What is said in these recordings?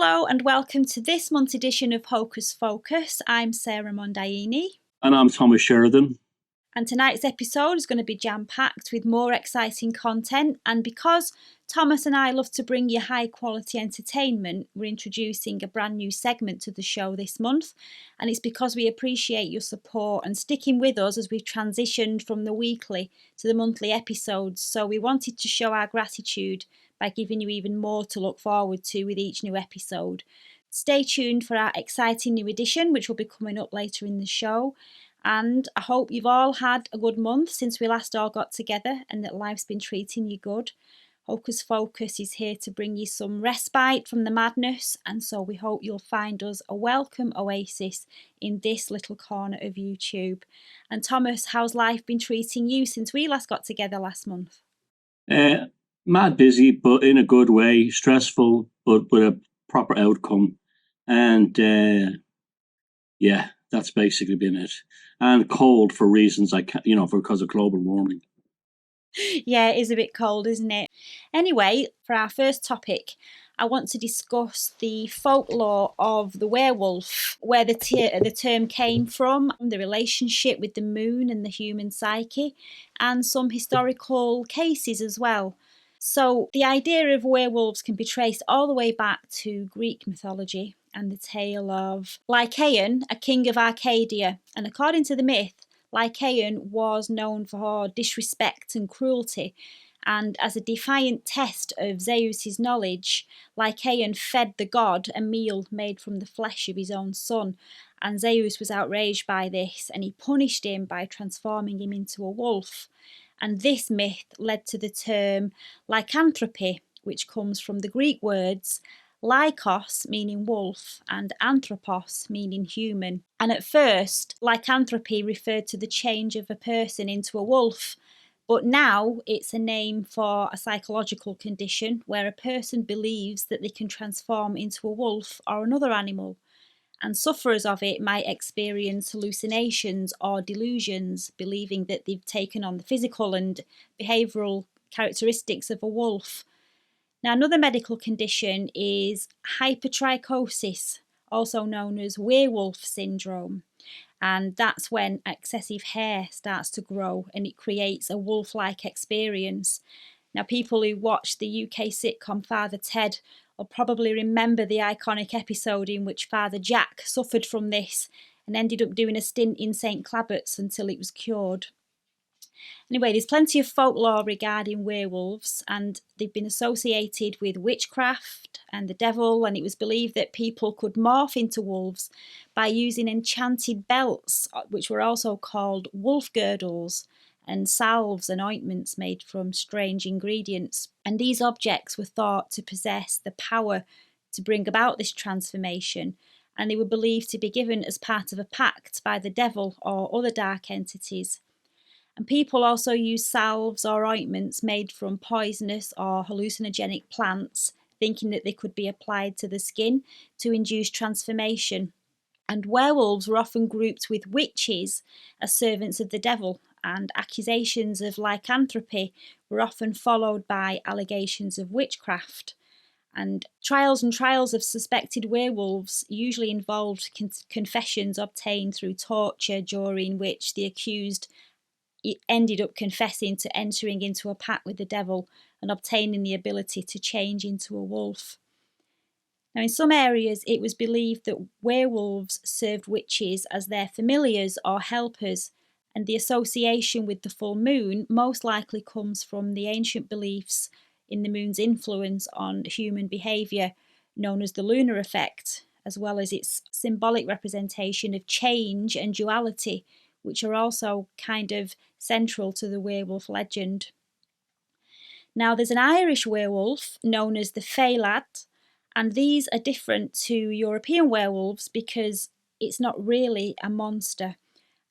Hello and welcome to this month's edition of Hocus Focus. I'm Sara Mondaini. And I'm Thomas Sheridan. And tonight's episode is going to be jam-packed with more exciting content. And because Thomas and I love to bring you high-quality entertainment, we're introducing a brand new segment to the show this month. And it's because we appreciate your support and sticking with us as we've transitioned from the weekly to the monthly episodes. So we wanted to show our gratitude by giving you even more to look forward to with each new episode. Stay tuned for our exciting new edition, which will be coming up later in the show. And I hope you've all had a good month since we last all got together and that life's been treating you good. Hocus Focus is here to bring you some respite from the madness, and so we hope you'll find us a welcome oasis in this little corner of YouTube. And Thomas, how's life been treating you since we last got together last month? Mad busy, but in a good way. Stressful, but with a proper outcome. And that's basically been it. And cold for reasons I can't, because of global warming. Yeah, it is a bit cold, isn't it? Anyway, for our first topic, I want to discuss the folklore of the werewolf, where the term came from, the relationship with the moon and the human psyche, and some historical cases as well. So the idea of werewolves can be traced all the way back to Greek mythology and the tale of Lycaon, a king of Arcadia. And according to the myth, Lycaon was known for disrespect and cruelty. And as a defiant test of Zeus's knowledge, Lycaon fed the god a meal made from the flesh of his own son. And Zeus was outraged by this, and he punished him by transforming him into a wolf. And this myth led to the term lycanthropy, which comes from the Greek words Lykos, meaning wolf, and anthropos, meaning human. And at first, lycanthropy referred to the change of a person into a wolf, but now it's a name for a psychological condition where a person believes that they can transform into a wolf or another animal. And sufferers of it might experience hallucinations or delusions, believing that they've taken on the physical and behavioural characteristics of a wolf. Now, another medical condition is hypertrichosis, also known as werewolf syndrome. And that's when excessive hair starts to grow and it creates a wolf-like experience. Now, people who watch the UK sitcom Father Ted will probably remember the iconic episode in which Father Jack suffered from this and ended up doing a stint in St. Clabert's until it was cured. Anyway, there's plenty of folklore regarding werewolves, and they've been associated with witchcraft and the devil, and it was believed that people could morph into wolves by using enchanted belts, which were also called wolf girdles, and salves and ointments made from strange ingredients. And these objects were thought to possess the power to bring about this transformation, and they were believed to be given as part of a pact by the devil or other dark entities. And people also use salves or ointments made from poisonous or hallucinogenic plants, thinking that they could be applied to the skin to induce transformation. And werewolves were often grouped with witches as servants of the devil, and accusations of lycanthropy were often followed by allegations of witchcraft. And trials of suspected werewolves usually involved confessions obtained through torture, during which the accused ended up confessing to entering into a pact with the devil and obtaining the ability to change into a wolf. Now, in some areas, it was believed that werewolves served witches as their familiars or helpers, and the association with the full moon most likely comes from the ancient beliefs in the moon's influence on human behaviour, known as the lunar effect, as well as its symbolic representation of change and duality, which are also kind of central to the werewolf legend. Now, there's an Irish werewolf known as the Félad, and these are different to European werewolves because it's not really a monster.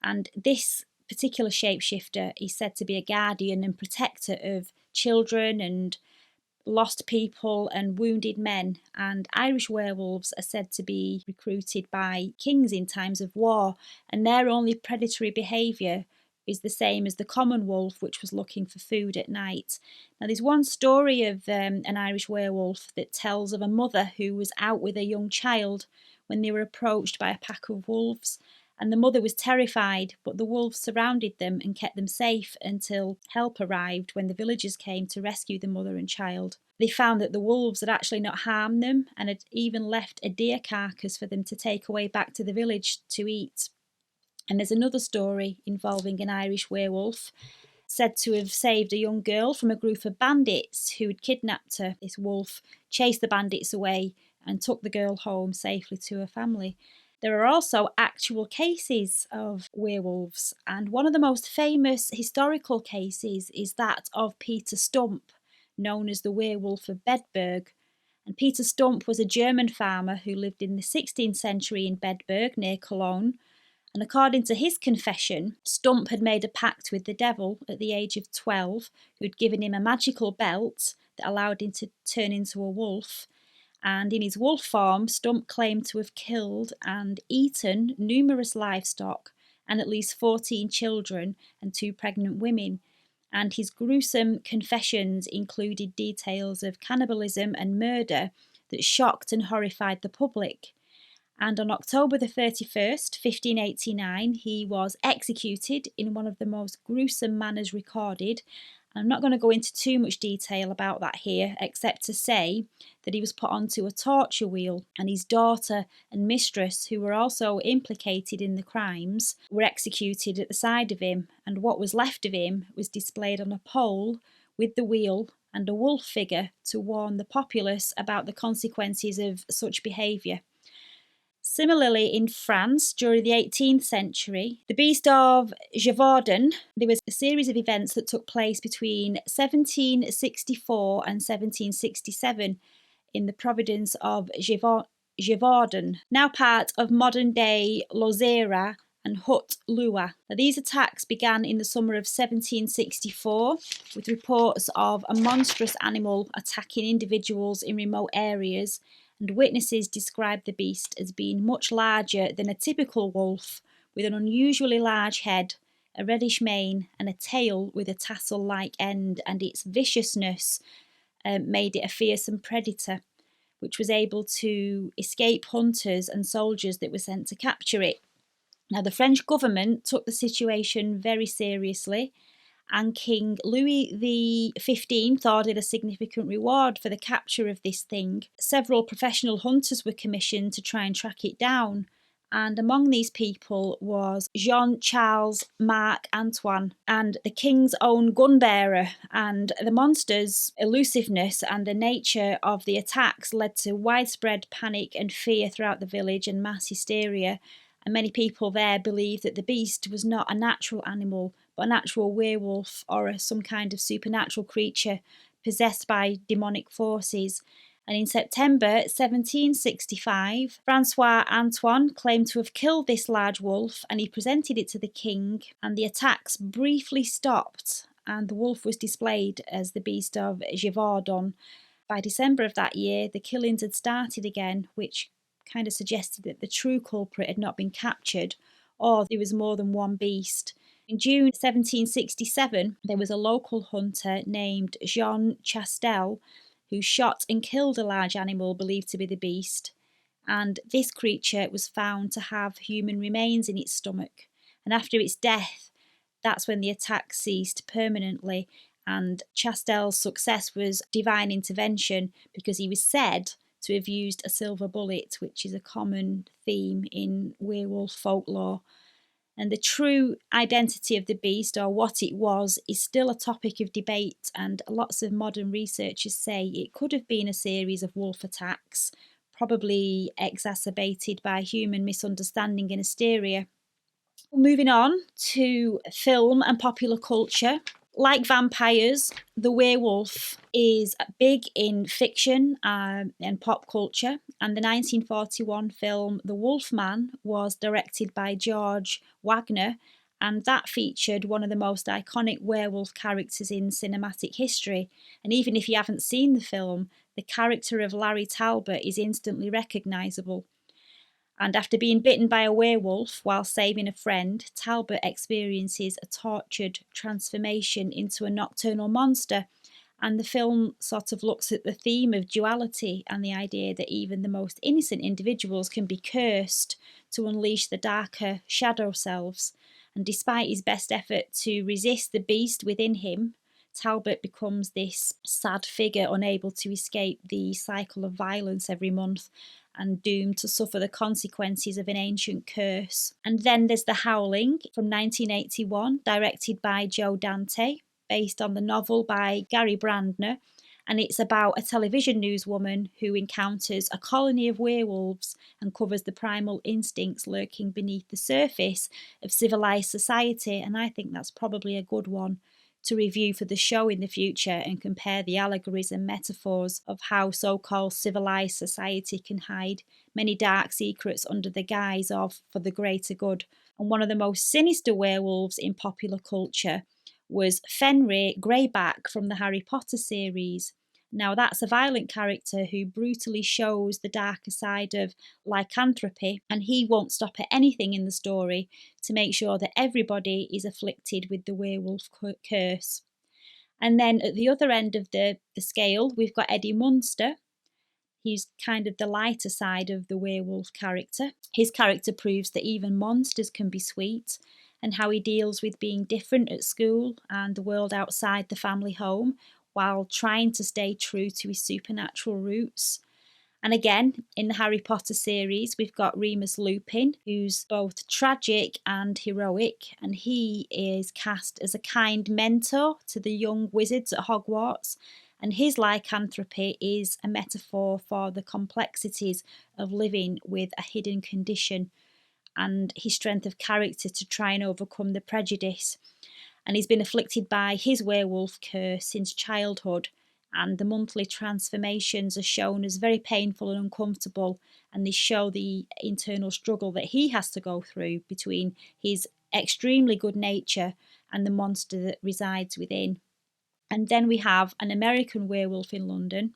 And this particular shapeshifter is said to be a guardian and protector of children and lost people and wounded men, and Irish werewolves are said to be recruited by kings in times of war, and their only predatory behaviour is the same as the common wolf, which was looking for food at night. Now, there's one story of an Irish werewolf that tells of a mother who was out with a young child when they were approached by a pack of wolves. And the mother was terrified, but the wolves surrounded them and kept them safe until help arrived when the villagers came to rescue the mother and child. They found that the wolves had actually not harmed them and had even left a deer carcass for them to take away back to the village to eat. And there's another story involving an Irish werewolf said to have saved a young girl from a group of bandits who had kidnapped her. This wolf chased the bandits away and took the girl home safely to her family. There are also actual cases of werewolves, and one of the most famous historical cases is that of Peter Stump, known as the Werewolf of Bedburg. And Peter Stump was a German farmer who lived in the 16th century in Bedburg near Cologne. And according to his confession, Stump had made a pact with the devil at the age of 12, who'd given him a magical belt that allowed him to turn into a wolf. And in his wolf form, Stump claimed to have killed and eaten numerous livestock and at least 14 children and 2 pregnant women. And his gruesome confessions included details of cannibalism and murder that shocked and horrified the public. And on October the 31st, 1589, he was executed in one of the most gruesome manners recorded. I'm not going to go into too much detail about that here, except to say that he was put onto a torture wheel, and his daughter and mistress, who were also implicated in the crimes, were executed at the side of him, and what was left of him was displayed on a pole with the wheel and a wolf figure to warn the populace about the consequences of such behaviour. Similarly, in France, during the 18th century, the Beast of Gévaudan, there was a series of events that took place between 1764 and 1767 in the province of Gévaudan, now part of modern-day Lozera and Haute-Loire. These attacks began in the summer of 1764 with reports of a monstrous animal attacking individuals in remote areas, and witnesses described the beast as being much larger than a typical wolf, with an unusually large head, a reddish mane, and a tail with a tassel-like end, and its viciousness made it a fearsome predator, which was able to escape hunters and soldiers that were sent to capture it. Now, the French government took the situation very seriously, and King Louis XV ordered a significant reward for the capture of this thing. Several professional hunters were commissioned to try and track it down, and among these people was Jean-Charles Marc Antoine and the king's own gun bearer. And the monster's elusiveness and the nature of the attacks led to widespread panic and fear throughout the village and mass hysteria. And many people there believed that the beast was not a natural animal, but an actual werewolf or some kind of supernatural creature possessed by demonic forces. And in September 1765, Francois Antoine claimed to have killed this large wolf, and he presented it to the king, and the attacks briefly stopped, and the wolf was displayed as the Beast of Gévaudan. By December of that year, the killings had started again, which kind of suggested that the true culprit had not been captured, or there was more than one beast. In June 1767, there was a local hunter named Jean Chastel who shot and killed a large animal believed to be the beast, and this creature was found to have human remains in its stomach. And after its death, that's when the attack ceased permanently, and Chastel's success was divine intervention, because he was said to have used a silver bullet, which is a common theme in werewolf folklore. And the true identity of the beast, or what it was, is still a topic of debate, and lots of modern researchers say it could have been a series of wolf attacks, probably exacerbated by human misunderstanding and hysteria. Moving on to film and popular culture. Like vampires, the werewolf is big in fiction and pop culture, and the 1941 film The Wolfman was directed by George Wagner, and that featured one of the most iconic werewolf characters in cinematic history. And even if you haven't seen the film, the character of Larry Talbot is instantly recognisable. And after being bitten by a werewolf while saving a friend, Talbot experiences a tortured transformation into a nocturnal monster. And the film sort of looks at the theme of duality and the idea that even the most innocent individuals can be cursed to unleash the darker shadow selves. And despite his best effort to resist the beast within him, Talbot becomes this sad figure unable to escape the cycle of violence every month and doomed to suffer the consequences of an ancient curse. And then there's The Howling from 1981, directed by Joe Dante, based on the novel by Gary Brandner, and it's about a television newswoman who encounters a colony of werewolves and covers the primal instincts lurking beneath the surface of civilized society. And I think that's probably a good one to review for the show in the future and compare the allegories and metaphors of how so-called civilized society can hide many dark secrets under the guise of for the greater good. And one of the most sinister werewolves in popular culture was Fenrir Greyback from the Harry Potter series. Now, that's a violent character who brutally shows the darker side of lycanthropy, and he won't stop at anything in the story to make sure that everybody is afflicted with the werewolf curse. And then at the other end of the scale, we've got Eddie Munster. He's kind of the lighter side of the werewolf character. His character proves that even monsters can be sweet, and how he deals with being different at school and the world outside the family home while trying to stay true to his supernatural roots. And again, in the Harry Potter series, we've got Remus Lupin, who's both tragic and heroic, and he is cast as a kind mentor to the young wizards at Hogwarts. And his lycanthropy is a metaphor for the complexities of living with a hidden condition and his strength of character to try and overcome the prejudice. And he's been afflicted by his werewolf curse since childhood, and the monthly transformations are shown as very painful and uncomfortable, and they show the internal struggle that he has to go through between his extremely good nature and the monster that resides within. And then we have An American Werewolf in London,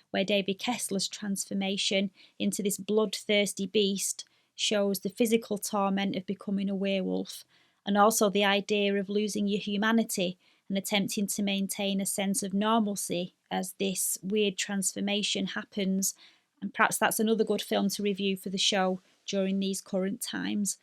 where David Kessler's transformation into this bloodthirsty beast shows the physical torment of becoming a werewolf, and also the idea of losing your humanity and attempting to maintain a sense of normalcy as this weird transformation happens. And perhaps that's another good film to review for the show during these current times.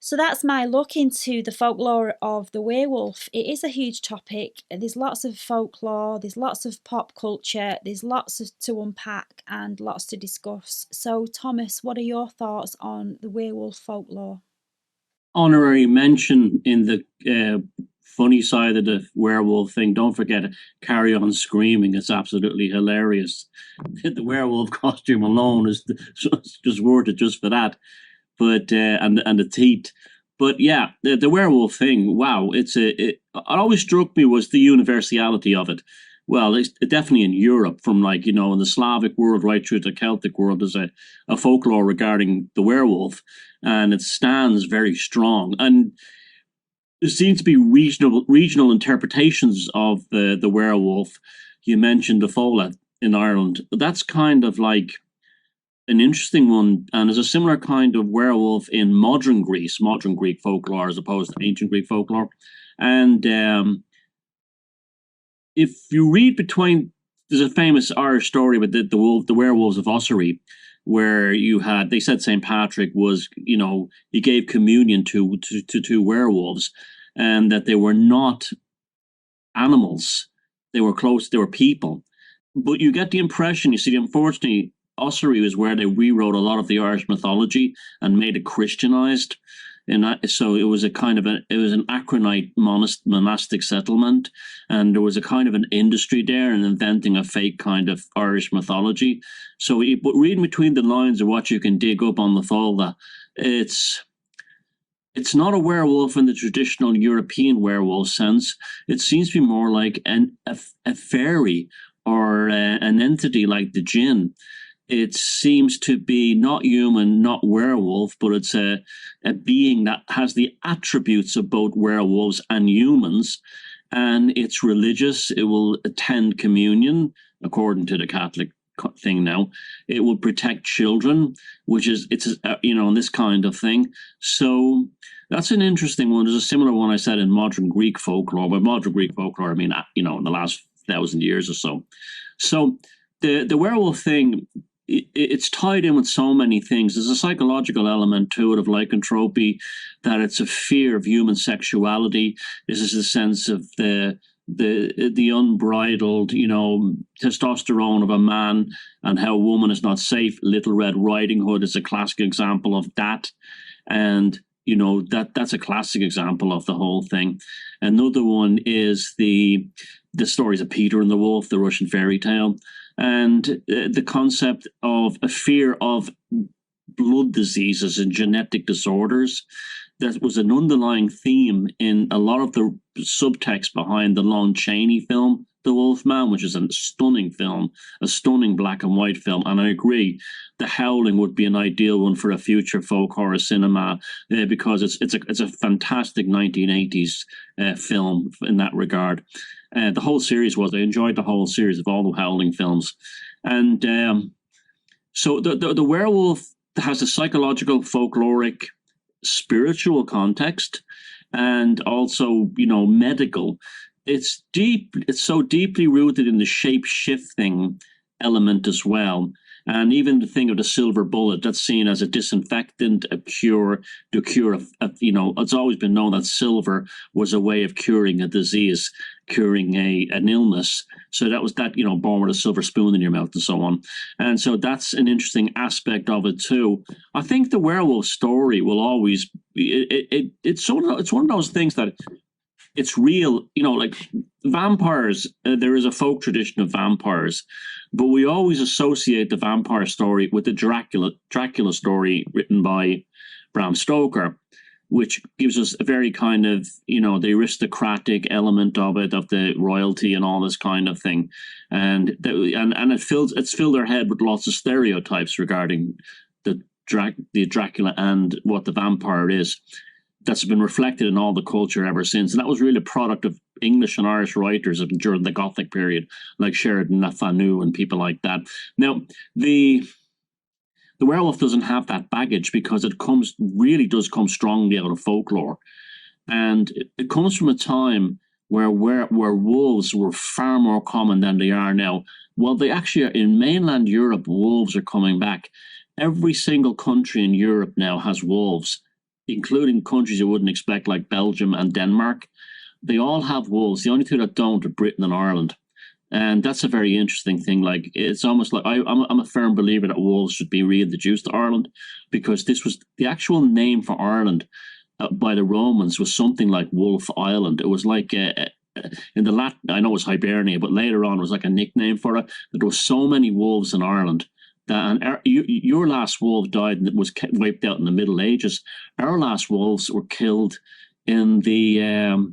So that's my look into the folklore of the werewolf. It is a huge topic. There's lots of folklore, there's lots of pop culture, there's lots to unpack and lots to discuss. So Thomas, what are your thoughts on the werewolf folklore? Honorary mention in the funny side of the werewolf thing. Don't forget Carry On Screaming. It's absolutely hilarious. The werewolf costume alone is just worth it just for that. But and the teeth. But yeah, the werewolf thing. Wow, it always struck me was the universality of it. Well, it's definitely in Europe, from in the Slavic world right through to the Celtic world, there's a folklore regarding the werewolf, and it stands very strong. And there seems to be regional interpretations of the werewolf. You mentioned the Fola in Ireland. That's kind of like an interesting one, and there's a similar kind of werewolf in modern Greek folklore as opposed to ancient Greek folklore. And if you read between, there's a famous Irish story with the werewolves of Ossory, where they said St. Patrick was, he gave communion to two werewolves, and that they were not animals, they were people. But you get the impression, unfortunately, Ossory was where they rewrote a lot of the Irish mythology and made it Christianized. So it was an Acronite monastic settlement, and there was a kind of an industry there in inventing a fake kind of Irish mythology. So, but reading between the lines of what you can dig up on the Folda, it's not a werewolf in the traditional European werewolf sense. It seems to be more like a fairy or an entity like the jinn. It seems to be not human, not werewolf, but it's a being that has the attributes of both werewolves and humans. And it's religious. It will attend communion, according to the Catholic thing now. It will protect children, which is this kind of thing. So that's an interesting one. There's a similar one I said in modern Greek folklore. By modern Greek folklore, I mean in the last 1,000 years or so. So the werewolf thing, it's tied in with so many things. There's a psychological element to it of lycanthropy, that it's a fear of human sexuality. This is the sense of the unbridled, testosterone of a man, and how a woman is not safe. Little Red Riding Hood is a classic example of that. And that's a classic example of the whole thing. Another one is the stories of Peter and the Wolf, the Russian fairy tale, and the concept of a fear of blood diseases and genetic disorders. That was an underlying theme in a lot of the subtext behind the Lon Chaney film, The Wolf Man, which is a stunning film, a stunning black and white film. And I agree, The Howling would be an ideal one for a future folk horror cinema, because it's a fantastic 1980s film in that regard. The whole series I enjoyed the whole series of all the Howling films. And so the werewolf has a psychological, folkloric, spiritual context, and also medical. It's so deeply rooted in the shape-shifting element as well. And even the thing of the silver bullet, that's seen as a disinfectant, a cure, it's always been known that silver was a way of curing a disease, curing an illness. So that was that, born with a silver spoon in your mouth and so on. And so that's an interesting aspect of it too. I think the werewolf story will always it's one of those things that it's real, like vampires. There is a folk tradition of vampires, but we always associate the vampire story with the Dracula story written by Bram Stoker, which gives us a very kind of, the aristocratic element of it, of the royalty and all this kind of thing. And it's filled our head with lots of stereotypes regarding the Dracula and what the vampire is. That's been reflected in all the culture ever since. And that was really a product of English and Irish writers during the Gothic period, like Sheridan, Lafanu, and people like that. Now, the werewolf doesn't have that baggage because it really does come strongly out of folklore. And it comes from a time where wolves were far more common than they are now. Well, they actually are in mainland Europe. Wolves are coming back. Every single country in Europe now has wolves, including countries you wouldn't expect like Belgium and Denmark. They all have wolves. The only two that don't are Britain and Ireland. And that's a very interesting thing. Like, it's almost like I'm a firm believer that wolves should be reintroduced to Ireland, because this was the actual name for Ireland by the Romans was something like Wolf Island. It was like in the Latin, I know it was Hibernia, but later on it was like a nickname for it. There were so many wolves in Ireland. And your last wolf died and was wiped out in the Middle Ages. Our last wolves were killed in the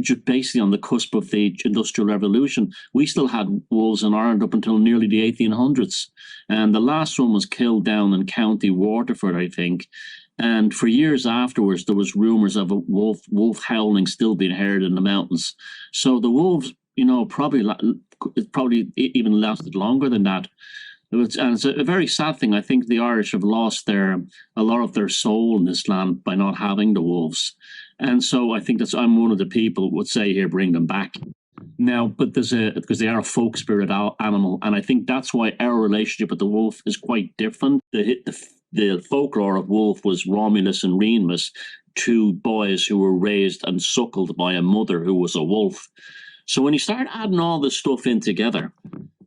just basically on the cusp of the Industrial Revolution. We still had wolves in Ireland up until nearly the 1800s. And the last one was killed down in County Waterford, I think. And for years afterwards, there was rumours of a wolf howling still being heard in the mountains. So the wolves, probably even lasted longer than that. And it's a very sad thing. I think the Irish have lost a lot of their soul in this land by not having the wolves. And so I think I'm one of the people who would say here, bring them back. Now, but because they are a folk spirit animal, and I think that's why our relationship with the wolf is quite different. The folklore of wolf was Romulus and Remus, two boys who were raised and suckled by a mother who was a wolf. So when you start adding all this stuff in together,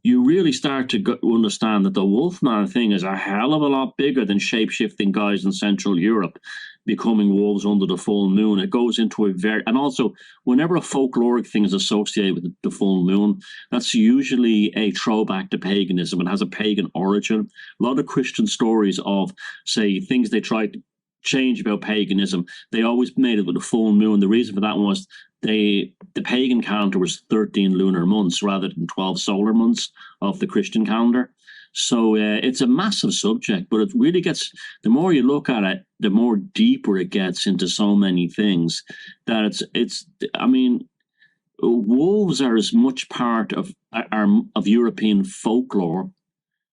you really start to understand that the Wolfman thing is a hell of a lot bigger than shape-shifting guys in Central Europe becoming wolves under the full moon. It goes into and also, whenever a folkloric thing is associated with the full moon, that's usually a throwback to paganism. It has a pagan origin. A lot of Christian stories of, say, things they tried to change about paganism, they always made it with the full moon. The reason for that was the pagan calendar was 13 lunar months rather than 12 solar months of the Christian calendar. So it's a massive subject, but it really gets, the more you look at it, the more deeper it gets into so many things that wolves are as much part of European folklore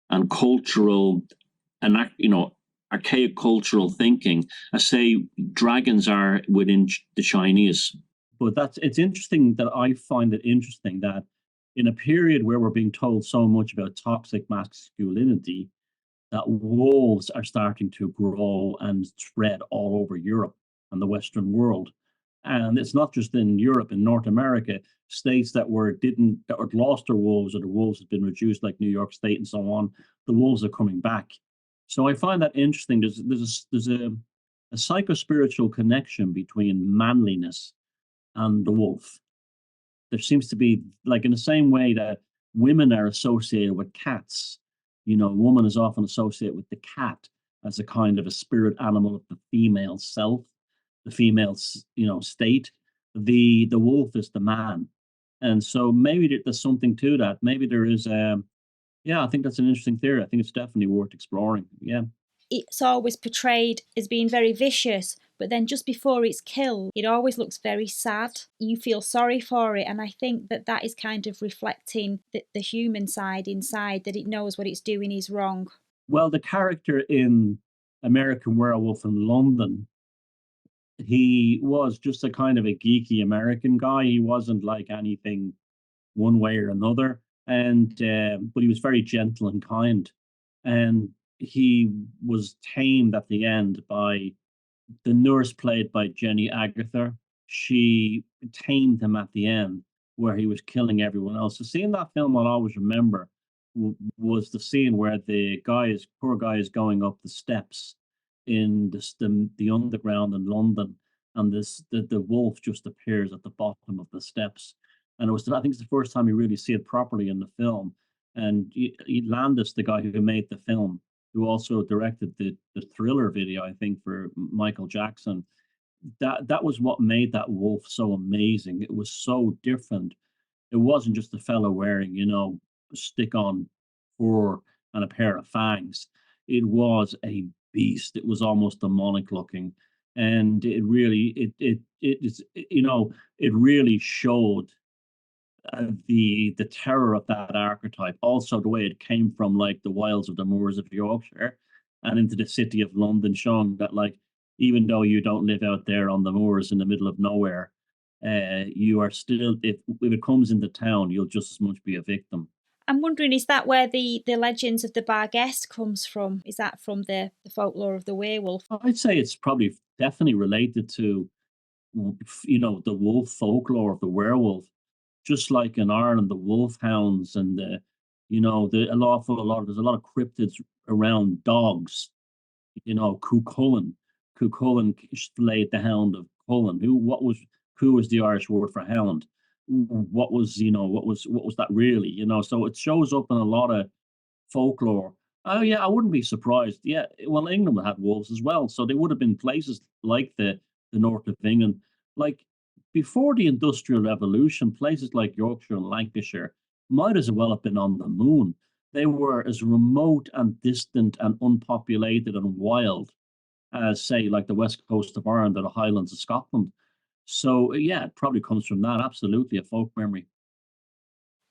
and cultural and archaic cultural thinking as say dragons are within the Chinese. But it's interesting that I find it interesting that in a period where we're being told so much about toxic masculinity, that wolves are starting to grow and spread all over Europe and the Western world. And it's not just in Europe, in North America, states that had lost their wolves or the wolves have been reduced, like New York State and so on. The wolves are coming back. So I find that interesting. There's a psycho-spiritual connection between manliness and the wolf. There seems to be, like, in the same way that women are associated with cats, a woman is often associated with the cat as a kind of a spirit animal of the female self, the female, state. The wolf is the man. And so maybe there's something to that. Maybe there is, yeah, I think that's an interesting theory. I think it's definitely worth exploring. Yeah. It's always portrayed as being very vicious, but then just before it's killed, it always looks very sad. You feel sorry for it, and I think that is kind of reflecting the human side inside, that it knows what it's doing is wrong. Well, the character in American Werewolf in London, he was just a kind of a geeky American guy. He wasn't like anything one way or another, and but he was very gentle and kind, and he was tamed at the end by the nurse played by Jenny Agutter. She tamed him at the end, where he was killing everyone else. The scene in that film I'll always remember was the scene where poor guy is going up the steps in the underground in London, and the wolf just appears at the bottom of the steps. And I think it's the first time you really see it properly in the film. And Landis, the guy who made the film, who also directed the Thriller video, I think, for Michael Jackson. That was what made that wolf so amazing. It was so different. It wasn't just a fellow wearing, a stick-on fur and a pair of fangs. It was a beast. It was almost demonic looking, and it really showed the terror of that archetype. Also, the way it came from like the wilds of the moors of Yorkshire and into the city of London, showing that like even though you don't live out there on the moors in the middle of nowhere, you are still if it comes into town, you'll just as much be a victim. I'm wondering, is that where the legends of the Barghest comes from? Is that from the folklore of the werewolf? I'd say it's probably definitely related to the wolf folklore of the werewolf, just like in Ireland, the wolfhounds and there's a lot of cryptids around dogs. Cuchulainn. Cuchulainn slayed the hound of Cullen. Who was the Irish word for hound? What was that really? So it shows up in a lot of folklore. Oh yeah, I wouldn't be surprised. Yeah, well, England had wolves as well, so they would have been places like the north of England, like before the Industrial Revolution. Places like Yorkshire and Lancashire might as well have been on the moon. They were as remote and distant and unpopulated and wild as, say, like the west coast of Ireland or the Highlands of Scotland. So yeah, it probably comes from that. Absolutely, a folk memory.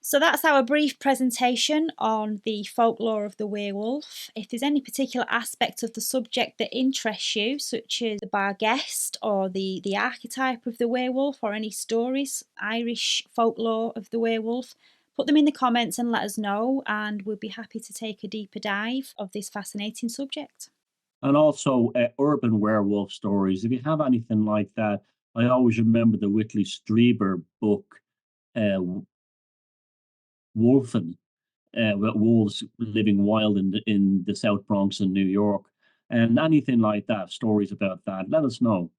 So that's our brief presentation on the folklore of the werewolf. If there's any particular aspect of the subject that interests you, such as the Barghest or the archetype of the werewolf, or any stories, Irish folklore of the werewolf, put them in the comments and let us know, and we'll be happy to take a deeper dive of this fascinating subject. And also urban werewolf stories. If you have anything like that, I always remember the Whitley Strieber book, uh, Wolfen, with wolves living wild in the South Bronx in New York, and anything like that. Stories about that. Let us know.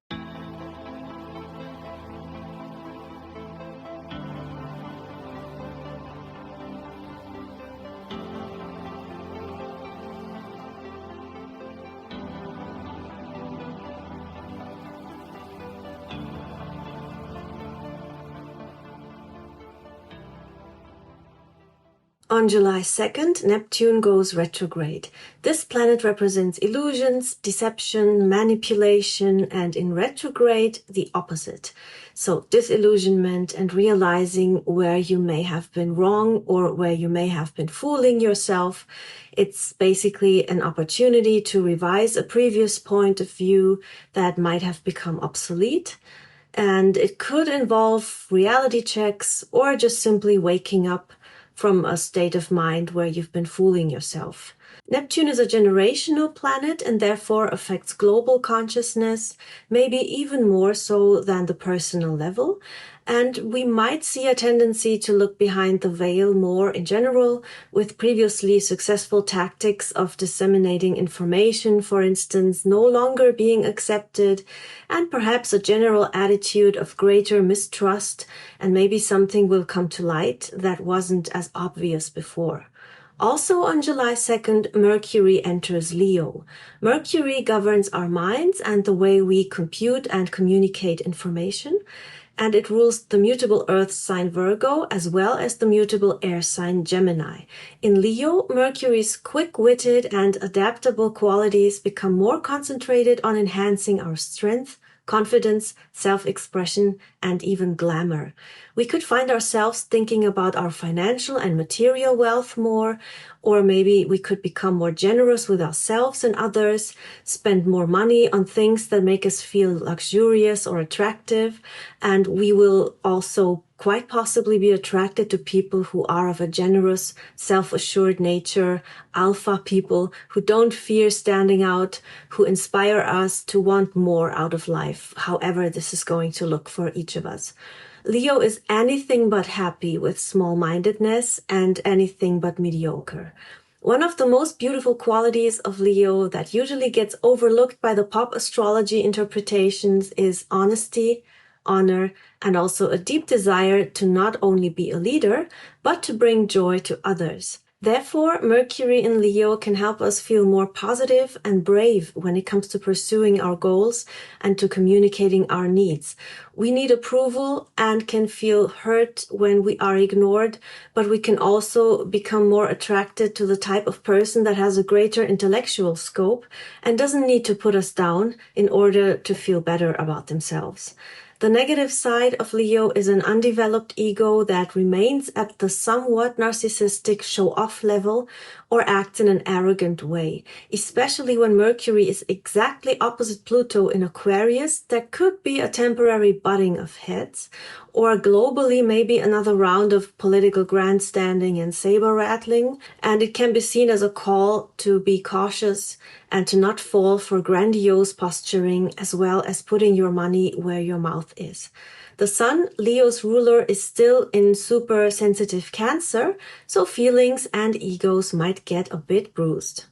On July 2nd, Neptune goes retrograde. This planet represents illusions, deception, manipulation, and in retrograde, the opposite. So disillusionment and realizing where you may have been wrong or where you may have been fooling yourself. It's basically an opportunity to revise a previous point of view that might have become obsolete. And it could involve reality checks or just simply waking up from a state of mind where you've been fooling yourself. Neptune is a generational planet and therefore affects global consciousness, maybe even more so than the personal level. And we might see a tendency to look behind the veil more in general, with previously successful tactics of disseminating information, for instance, no longer being accepted, and perhaps a general attitude of greater mistrust, and maybe something will come to light that wasn't as obvious before. Also on July 2nd, Mercury enters Leo. Mercury governs our minds and the way we compute and communicate information, and it rules the mutable earth sign Virgo as well as the mutable air sign Gemini. In Leo, Mercury's quick-witted and adaptable qualities become more concentrated on enhancing our strength, confidence, self-expression, and even glamour. We could find ourselves thinking about our financial and material wealth more, or maybe we could become more generous with ourselves and others, spend more money on things that make us feel luxurious or attractive, and we will also quite possibly be attracted to people who are of a generous, self-assured nature, alpha people who don't fear standing out, who inspire us to want more out of life, however this is going to look for each of us. Leo is anything but happy with small-mindedness and anything but mediocre. One of the most beautiful qualities of Leo that usually gets overlooked by the pop astrology interpretations is honesty, honor, and also a deep desire to not only be a leader, but to bring joy to others. Therefore, Mercury in Leo can help us feel more positive and brave when it comes to pursuing our goals and to communicating our needs. We need approval and can feel hurt when we are ignored, but we can also become more attracted to the type of person that has a greater intellectual scope and doesn't need to put us down in order to feel better about themselves. The negative side of Leo is an undeveloped ego that remains at the somewhat narcissistic show-off level or acts in an arrogant way. Especially when Mercury is exactly opposite Pluto in Aquarius, there could be a temporary butting of heads, or globally maybe another round of political grandstanding and saber-rattling, and it can be seen as a call to be cautious and to not fall for grandiose posturing, as well as putting your money where your mouth is. The Sun, Leo's ruler, is still in super sensitive Cancer, so feelings and egos might get a bit bruised.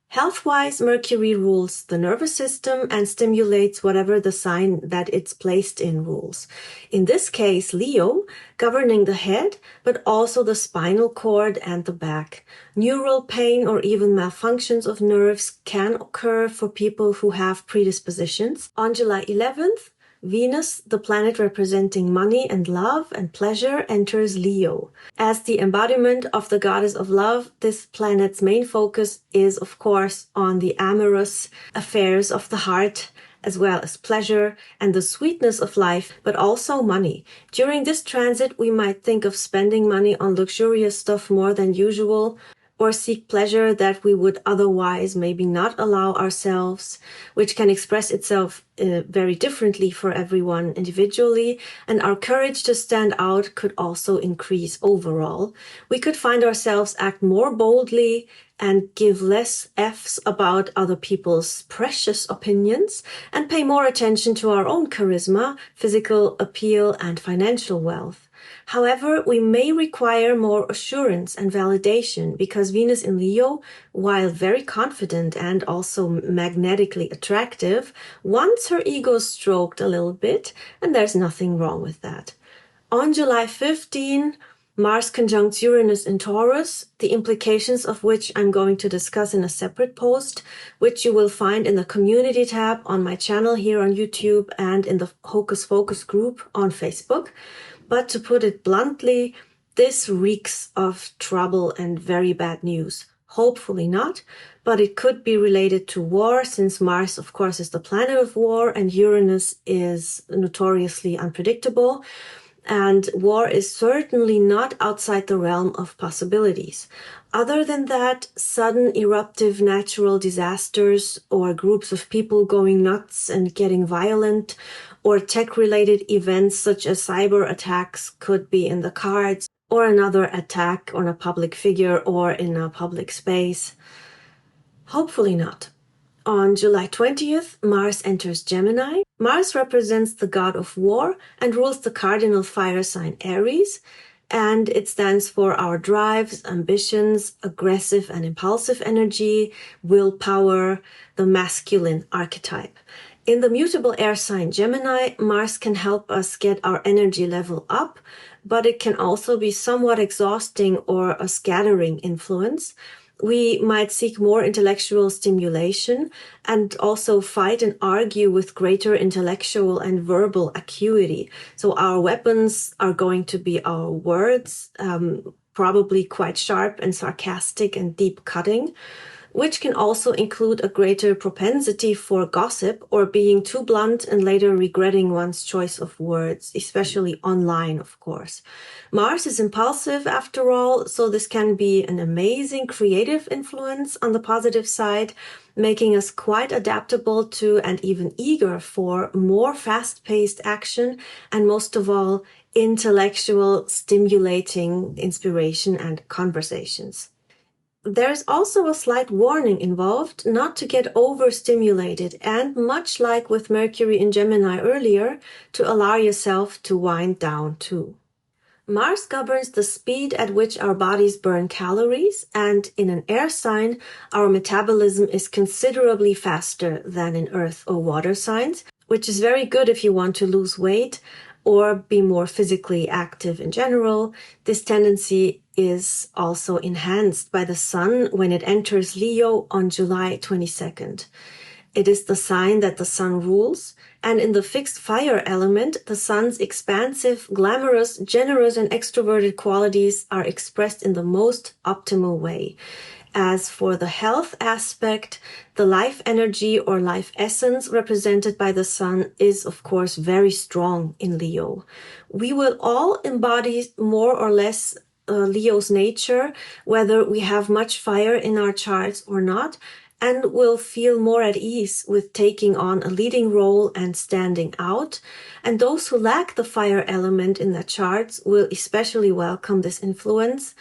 Health-wise, Mercury rules the nervous system and stimulates whatever the sign that it's placed in rules. In this case, Leo, governing the head, but also the spinal cord and the back. Neural pain or even malfunctions of nerves can occur for people who have predispositions. On July 11th, Venus, the planet representing money and love and pleasure, enters Leo. As the embodiment of the goddess of love, this planet's main focus is, of course, on the amorous affairs of the heart, as well as pleasure and the sweetness of life, but also money. During this transit, we might think of spending money on luxurious stuff more than usual, or seek pleasure that we would otherwise maybe not allow ourselves, which can express itself very differently for everyone individually, and our courage to stand out could also increase overall. We could find ourselves act more boldly and give less F's about other people's precious opinions and pay more attention to our own charisma, physical appeal, and financial wealth. However, we may require more assurance and validation because Venus in Leo, while very confident and also magnetically attractive, wants her ego stroked a little bit, and there's nothing wrong with that. On July 15, Mars conjuncts Uranus in Taurus, the implications of which I'm going to discuss in a separate post, which you will find in the community tab on my channel here on YouTube and in the Hocus Focus group on Facebook. But to put it bluntly, This reeks of trouble and very bad news. Hopefully not, but it could be related to war, since Mars, of course, is the planet of war and Uranus is notoriously unpredictable. And war is certainly not outside the realm of possibilities. Other than that, sudden eruptive natural disasters or groups of people going nuts and getting violent, or tech-related events such as cyber attacks could be in the cards, or another attack on a public figure or in a public space. Hopefully not. On July 20th, Mars enters Gemini. Mars represents the god of war and rules the cardinal fire sign Aries, and it stands for our drives, ambitions, aggressive and impulsive energy, willpower, the masculine archetype. In the mutable air sign Gemini, Mars can help us get our energy level up, but it can also be somewhat exhausting or a scattering influence. We might seek more intellectual stimulation and also fight and argue with greater intellectual and verbal acuity. So our weapons are going to be our words, probably quite sharp and sarcastic and deep cutting, which can also include a greater propensity for gossip or being too blunt and later regretting one's choice of words, especially online, of course. Mars is impulsive after all, so this can be an amazing creative influence on the positive side, making us quite adaptable to and even eager for more fast-paced action and most of all, intellectual, stimulating inspiration and conversations. There's also a slight warning involved not to get overstimulated and, much like with Mercury in Gemini earlier, to allow yourself to wind down too. Mars governs the speed at which our bodies burn calories, and in an air sign, our metabolism is considerably faster than in earth or water signs, which is very good if you want to lose weight or be more physically active in general. This tendency is also enhanced by the sun when it enters Leo on July 22nd. It is the sign that the sun rules, and in the fixed fire element, the sun's expansive, glamorous, generous, and extroverted qualities are expressed in the most optimal way. As for the health aspect, the life energy or life essence represented by the sun is, of course, very strong in Leo. We will all embody more or less Leo's nature, whether we have much fire in our charts or not, and will feel more at ease with taking on a leading role and standing out. And those who lack the fire element in their charts will especially welcome this influence.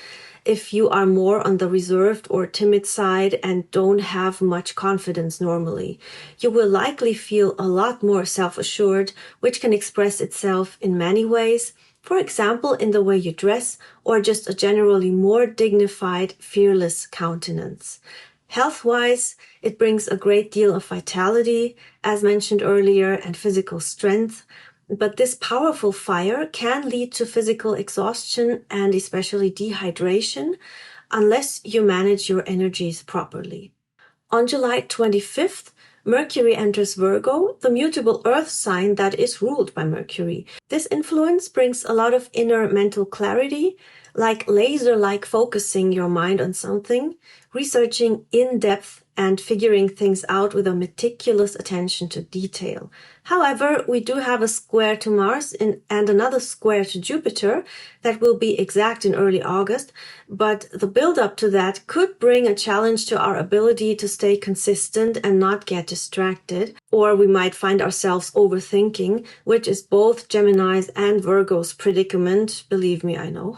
If you are more on the reserved or timid side and don't have much confidence normally, you will likely feel a lot more self-assured, which can express itself in many ways. For example, in the way you dress, or just a generally more dignified, fearless countenance. Health-wise, it brings a great deal of vitality, as mentioned earlier, and physical strength. But this powerful fire can lead to physical exhaustion and especially dehydration unless you manage your energies properly. On July 25th, Mercury enters Virgo, the mutable earth sign that is ruled by Mercury. This influence brings a lot of inner mental clarity, like laser-like focusing your mind on something, researching in depth and figuring things out with a meticulous attention to detail. However, we do have a square to Mars and another square to Jupiter that will be exact in early August, but the build-up to that could bring a challenge to our ability to stay consistent and not get distracted, or we might find ourselves overthinking, which is both Gemini's and Virgo's predicament, believe me, I know.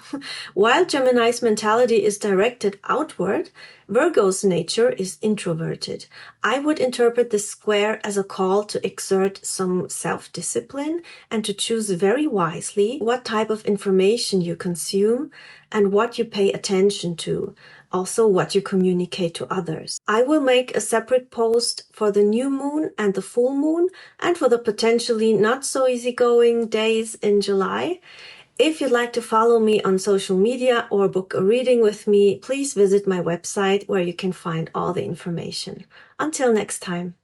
While Gemini's mentality is directed outward, Virgo's nature is introverted. I would interpret this square as a call to exert some self-discipline and to choose very wisely what type of information you consume and what you pay attention to, also what you communicate to others. I will make a separate post for the new moon and the full moon and for the potentially not so easygoing days in July. If you'd like to follow me on social media or book a reading with me, please visit my website where you can find all the information. Until next time.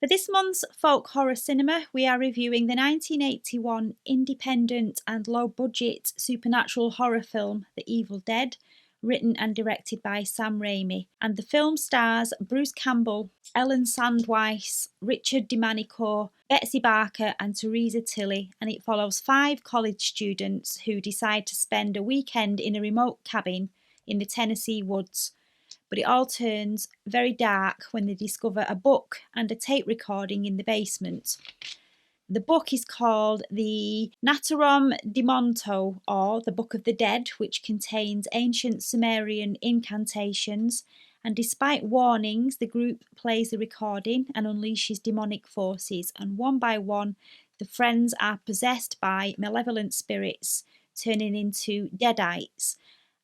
For this month's folk horror cinema, we are reviewing the 1981 independent and low-budget supernatural horror film The Evil Dead, written and directed by Sam Raimi. And the film stars Bruce Campbell, Ellen Sandweiss, Richard DeManico, Betsy Barker and Teresa Tilley, and it follows 5 college students who decide to spend a weekend in a remote cabin in the Tennessee woods. But it all turns very dark when they discover a book and a tape recording in the basement. The book is called the Naturom Dimonto, or the Book of the Dead, which contains ancient Sumerian incantations, and despite warnings, the group plays the recording and unleashes demonic forces, and one by one, the friends are possessed by malevolent spirits, turning into deadites.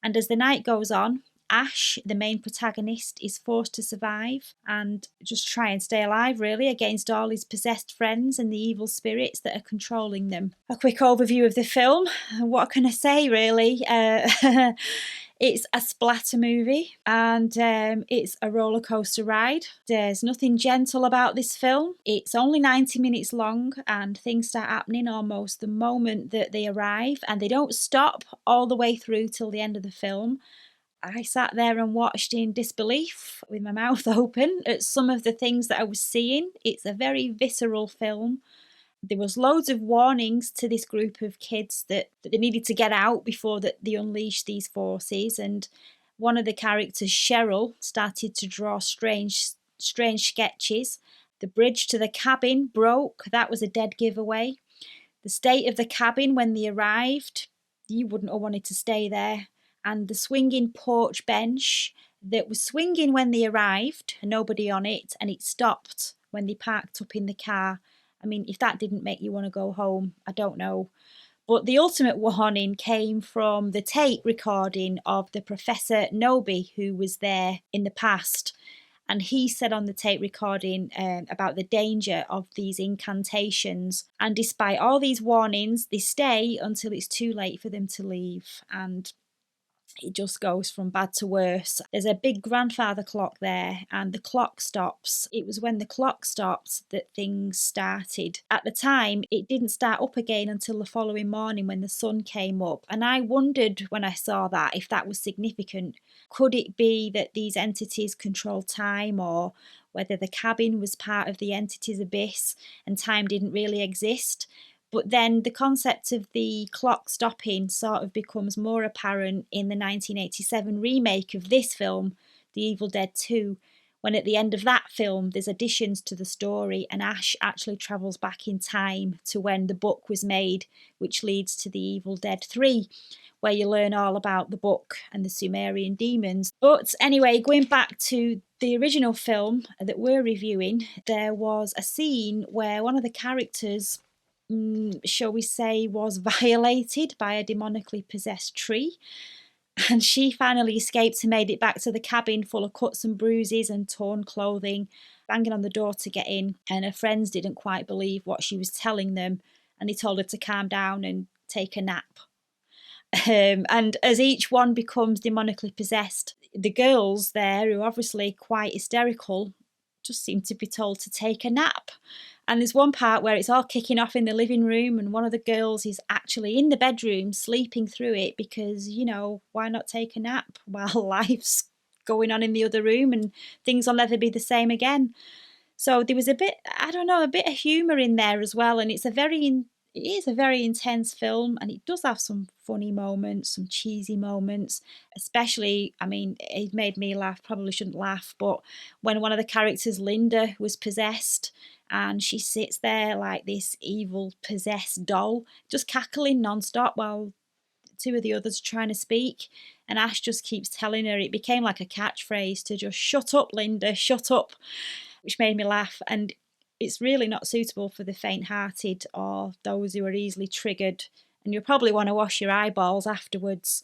And as the night goes on, Ash, the main protagonist, is forced to survive and just try and stay alive, really, against all his possessed friends and the evil spirits that are controlling them. A quick overview of the film. What can I say, really? It's a splatter movie and it's a roller coaster ride. There's nothing gentle about this film. It's only 90 minutes long and things start happening almost the moment that they arrive, and they don't stop all the way through till the end of the film. I sat there and watched in disbelief with my mouth open at some of the things that I was seeing. It's a very visceral film. There was loads of warnings to this group of kids that they needed to get out before that they unleashed these forces. And one of the characters, Cheryl, started to draw strange sketches. The bridge to the cabin broke. That was a dead giveaway. The state of the cabin when they arrived, you wouldn't have wanted to stay there. And the swinging porch bench that was swinging when they arrived, nobody on it, and it stopped when they parked up in the car. I mean, if that didn't make you want to go home, I don't know. But the ultimate warning came from the tape recording of the Professor Noby, who was there in the past. And he said on the tape recording about the danger of these incantations. And despite all these warnings, they stay until it's too late for them to leave. And it just goes from bad to worse. There's a big grandfather clock there and the clock stops. It was when the clock stopped that things started. At the time, it didn't start up again until the following morning when the sun came up. And I wondered when I saw that if that was significant. Could it be that these entities control time, or whether the cabin was part of the entity's abyss and time didn't really exist? But then the concept of the clock stopping sort of becomes more apparent in the 1987 remake of this film, The Evil Dead 2, when at the end of that film there's additions to the story and Ash actually travels back in time to when the book was made, which leads to The Evil Dead 3, where you learn all about the book and the Sumerian demons. But anyway, going back to the original film that we're reviewing, there was a scene where one of the characters, shall we say, was violated by a demonically possessed tree, and she finally escaped and made it back to the cabin full of cuts and bruises and torn clothing, banging on the door to get in, and her friends didn't quite believe what she was telling them, and they told her to calm down and take a nap. And as each one becomes demonically possessed, the girls there, who are obviously quite hysterical, just seem to be told to take a nap. And there's one part where it's all kicking off in the living room and one of the girls is actually in the bedroom sleeping through it because, you know, why not take a nap while life's going on in the other room and things will never be the same again. So there was a bit of humour in there as well, and it is a very intense film, and it does have some funny moments, some cheesy moments, especially, I mean, it made me laugh, probably shouldn't laugh, but when one of the characters, Linda, was possessed and she sits there like this evil possessed doll, just cackling non-stop while 2 of the others are trying to speak, and Ash just keeps telling her, it became like a catchphrase to just shut up, Linda, shut up, which made me laugh. And it's really not suitable for the faint-hearted or those who are easily triggered, and you'll probably want to wash your eyeballs afterwards.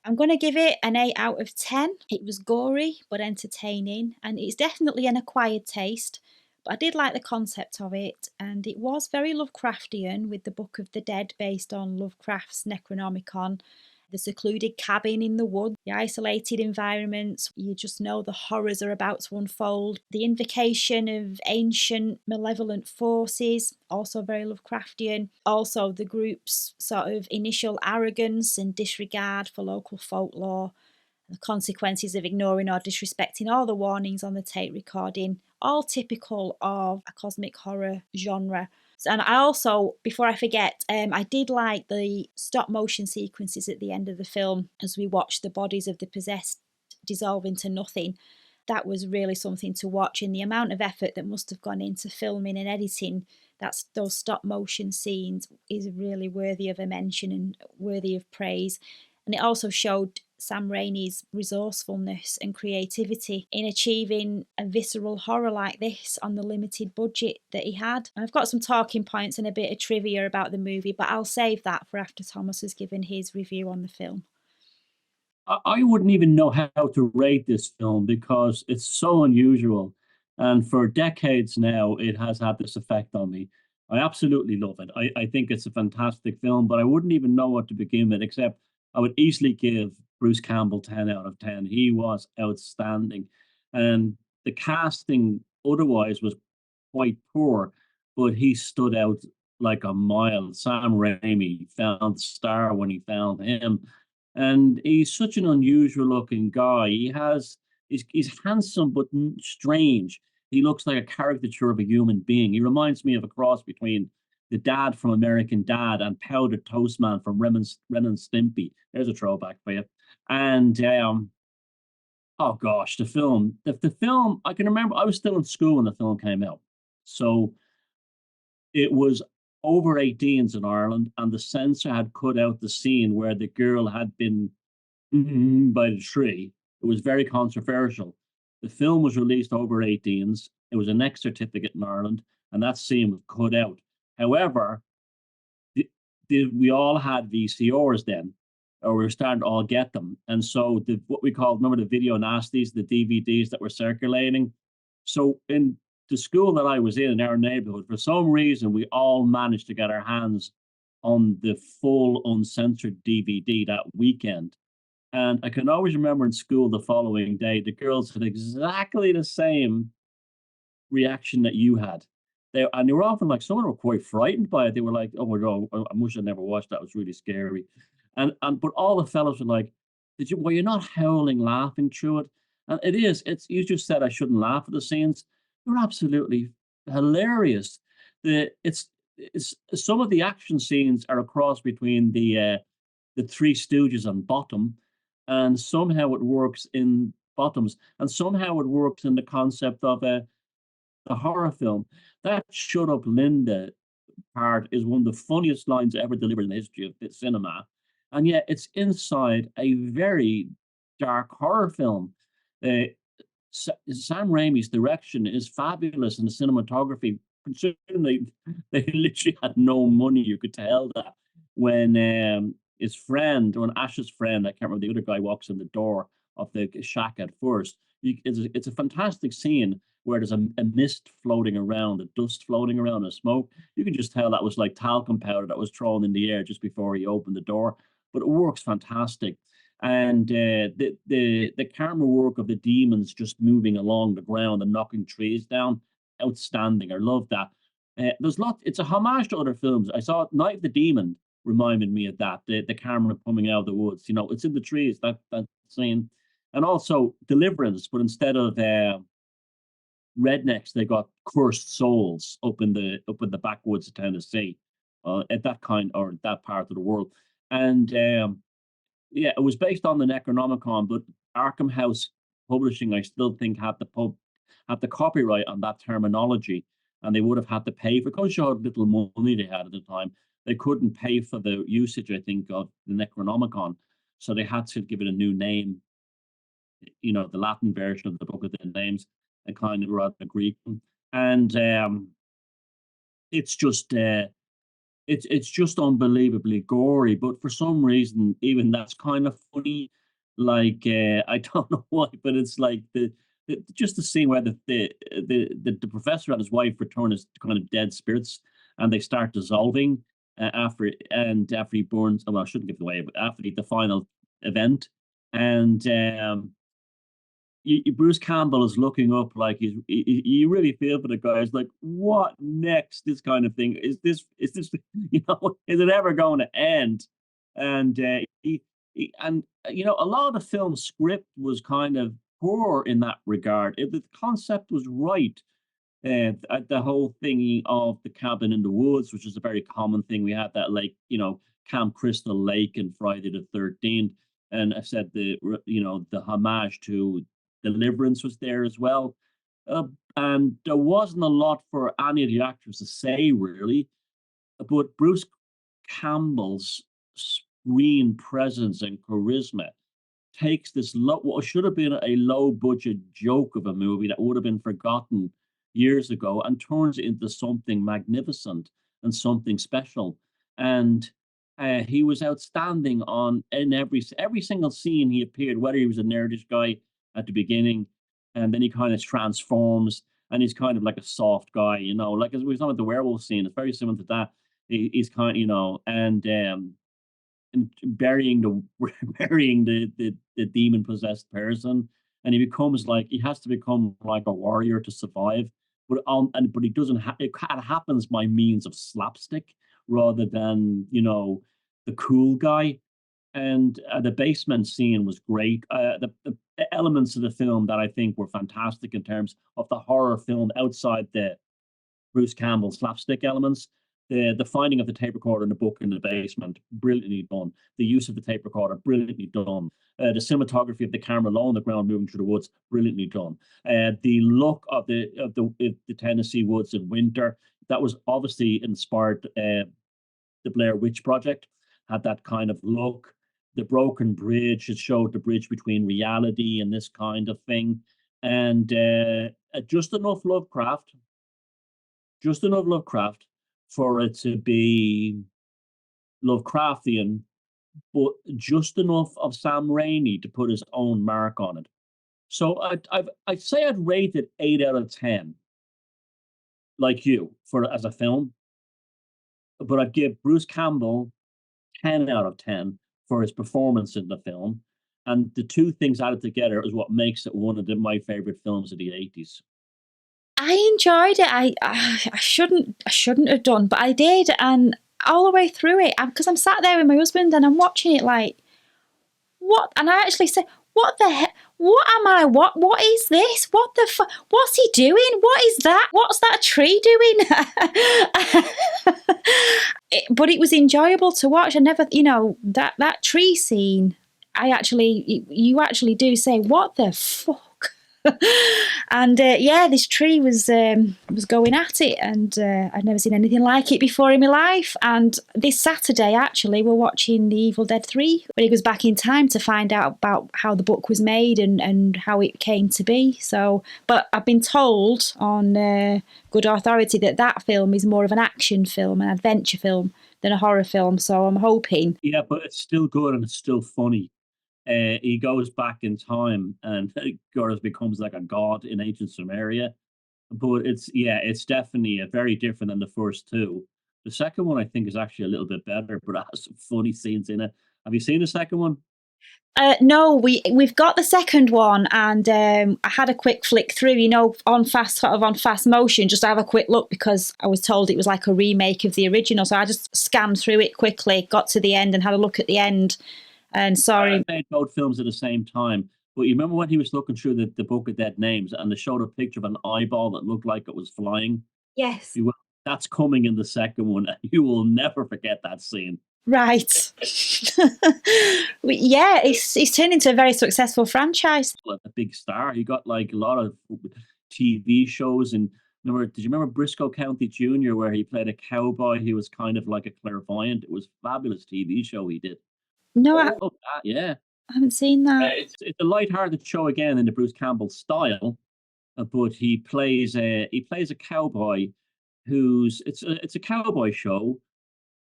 I'm going to give it an 8 out of 10. It was gory but entertaining, and it's definitely an acquired taste, but I did like the concept of it, and it was very Lovecraftian with the Book of the Dead based on Lovecraft's Necronomicon, the secluded cabin in the woods, the isolated environments. You just know the horrors are about to unfold. The invocation of ancient malevolent forces, also very Lovecraftian. Also the group's sort of initial arrogance and disregard for local folklore. The consequences of ignoring or disrespecting all the warnings on the tape recording, all typical of a cosmic horror genre. And I also, before I forget, I did like the stop motion sequences at the end of the film as we watch the bodies of the possessed dissolve into nothing. That was really something to watch, and the amount of effort that must have gone into filming and editing those stop motion scenes is really worthy of a mention and worthy of praise. And it also showed Sam Raimi's resourcefulness and creativity in achieving a visceral horror like this on the limited budget that he had. And I've got some talking points and a bit of trivia about the movie, but I'll save that for after Thomas has given his review on the film. I wouldn't even know how to rate this film because it's so unusual. And for decades now, it has had this effect on me. I absolutely love it. I think it's a fantastic film, but I wouldn't even know what to begin with, except I would easily give Bruce Campbell 10 out of 10. He was outstanding. And the casting otherwise was quite poor, but he stood out like a mile. Sam Raimi found the star when he found him. And he's such an unusual looking guy. He's handsome but strange. He looks like a caricature of a human being. He reminds me of a cross between the dad from American Dad and Powdered Toast Man from Ren and Stimpy. There's a throwback for you. And oh gosh, the film. I can remember I was still in school when the film came out, so it was over 18s in Ireland, and the censor had cut out the scene where the girl had been by the tree. It was very controversial. The film was released over 18s. It was an X certificate in Ireland, and that scene was cut out. However, we all had VCRs then, or we were starting to all get them. And so what we called, remember the video nasties, the DVDs that were circulating? So in the school that I was in our neighborhood, for some reason, we all managed to get our hands on the full uncensored DVD that weekend. And I can always remember in school the following day, the girls had exactly the same reaction that you had. They were often like, some of them were quite frightened by it. They were like, "Oh my god, I wish I never watched that. It was really scary." And but all the fellows were like, were you not howling, laughing through it?" And it's you just said I shouldn't laugh at the scenes. They're absolutely hilarious. It's some of the action scenes are a cross between the Three Stooges and Bottom, and somehow it works in Bottoms, and somehow it works in the concept of a horror film. That "Shut Up, Linda" part is one of the funniest lines ever delivered in the history of the cinema, and yet it's inside a very dark horror film. Uh, Sam Raimi's direction is fabulous, and the cinematography, considering they literally had no money, you could tell that when his friend, or Ash's friend, I can't remember the other guy, walks in the door of the shack at first. It's a fantastic scene where there's a mist floating around, a dust floating around, a smoke. You can just tell that was like talcum powder that was thrown in the air just before he opened the door. But it works fantastic. And the camera work of the demons just moving along the ground and knocking trees down, outstanding. I love that. There's lot. It's a homage to other films. I saw Night of the Demon reminded me of that. The camera coming out of the woods. You know, it's in the trees. That scene, and also Deliverance, but instead of rednecks, they got cursed souls up in the backwoods of Tennessee, at that kind or that part of the world. And yeah, it was based on the Necronomicon, but Arkham House Publishing, I still think, had the copyright on that terminology, and they would have had to pay for, because how little money they had at the time. They couldn't pay for the usage, I think, of the Necronomicon, so they had to give it a new name. You know, the Latin version of the Book of the Names, a kind of rather Greek one. And it's just it's just unbelievably gory, but for some reason, even that's kind of funny. Like I don't know why, but it's like just the scene where the professor and his wife return as kind of dead spirits, and they start dissolving. after he burns. Well, I shouldn't give it away, but after the final event, and Bruce Campbell is looking up like you really feel for the guy. It's like, what next? This kind of thing is this is it ever going to end? And a lot of the film script was kind of poor in that regard. The concept was right. The whole thing of the cabin in the woods, which is a very common thing. We had that lake, Camp Crystal Lake in Friday the 13th. And I said the homage to Deliverance was there as well. And there wasn't a lot for any of the actors to say, really. But Bruce Campbell's screen presence and charisma takes this what should have been a low budget joke of a movie that would have been forgotten years ago and turns it into something magnificent and something special. And he was outstanding in every single scene he appeared, whether he was a nerdish guy at the beginning, and then he kind of transforms and he's kind of like a soft guy, like as we was talking about the werewolf scene, it's very similar to that. He's kind of, and burying the burying the demon possessed person, and he has to become like a warrior to survive. But he doesn't. It kind of happens by means of slapstick rather than the cool guy. And the basement scene was great. The elements of the film that I think were fantastic in terms of the horror film outside the Bruce Campbell slapstick elements. The finding of the tape recorder in the book in the basement, brilliantly done. The use of the tape recorder, brilliantly done. The cinematography of the camera low on the ground moving through the woods, brilliantly done. The look of the Tennessee woods in winter, that was obviously inspired the Blair Witch Project, had that kind of look. The broken bridge, it showed the bridge between reality and this kind of thing. And just enough Lovecraft for it to be Lovecraftian, but just enough of Sam Raimi to put his own mark on it. So I'd say I'd rate it 8 out of 10, like you, as a film. But I'd give Bruce Campbell 10 out of 10 for his performance in the film. And the two things added together is what makes it one of my favorite films of the 80s. I enjoyed it. I shouldn't have done, but I did, and all the way through it, because I'm sat there with my husband and I'm watching it like, what? And I actually said, what the heck? What am I? What is this? What the fuck? What's he doing? What is that? What's that tree doing? But it was enjoyable to watch. I never, that tree scene. You actually do say, what the fuck? And this tree was going at it, and I'd never seen anything like it before in my life. And this Saturday, actually, we're watching The Evil Dead 3, when he goes back in time to find out about how the book was made and how it came to be. So, but I've been told on good authority that film is more of an action film, an adventure film, than a horror film. So I'm hoping. Yeah, but it's still good and it's still funny. He goes back in time and Goros becomes like a god in ancient Sumeria. But it's definitely very different than the first two. The second one I think is actually a little bit better, but it has some funny scenes in it. Have you seen the second one? No, we've got the second one, and I had a quick flick through, on fast motion, just to have a quick look, because I was told it was like a remake of the original. So I just scanned through it quickly, got to the end, and had a look at the end. And sorry, I made both films at the same time. But you remember when he was looking through the Book of Dead Names and they showed a picture of an eyeball that looked like it was flying? Yes. That's coming in the second one, and you will never forget that scene. Right. Yeah, it's turned into a very successful franchise. A big star. He got like a lot of TV shows. And did you remember Briscoe County Jr., where he played a cowboy? He was kind of like a clairvoyant. It was a fabulous TV show he did. No, yeah. I haven't seen that. It's a light-hearted show again in the Bruce Campbell style, but he plays a cowboy it's a cowboy show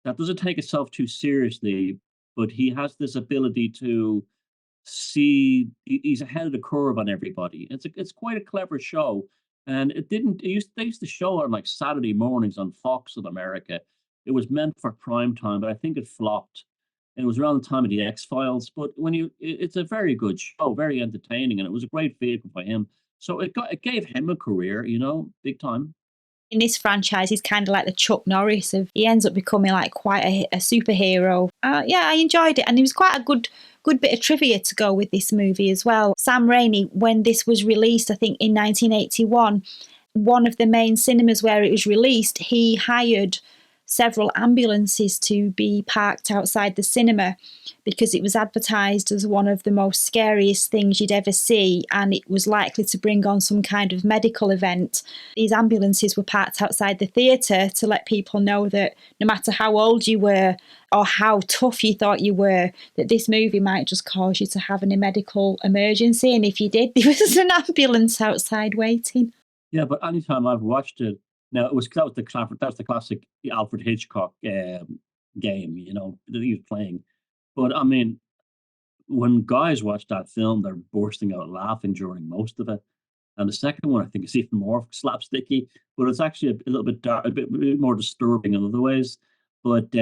that doesn't take itself too seriously, but he has this ability to see. He's ahead of the curve on everybody. It's quite a clever show, and they used to show it on like Saturday mornings on Fox in America. it was meant for prime time, but I think it flopped. And it was around the time of the X Files. But it's a very good show, very entertaining, and it was a great vehicle for him. So it gave him a career, big time. In this franchise, he's kind of like the Chuck Norris of. He ends up becoming like quite a superhero. Yeah, I enjoyed it, and it was quite a good bit of trivia to go with this movie as well. Sam Raimi, when this was released, I think in 1981, one of the main cinemas where it was released, he hired several ambulances to be parked outside the cinema because it was advertised as one of the most scariest things you'd ever see, and it was likely to bring on some kind of medical event. These ambulances were parked outside the theatre to let people know that no matter how old you were or how tough you thought you were, that this movie might just cause you to have a medical emergency, and if you did, there was an ambulance outside waiting. Yeah, but anytime I've watched it, now that was the classic Alfred Hitchcock game, that he was playing. But I mean, when guys watch that film, they're bursting out laughing during most of it. And the second one, I think, is even more slapsticky, but it's actually a little bit dark, a bit more disturbing in other ways. But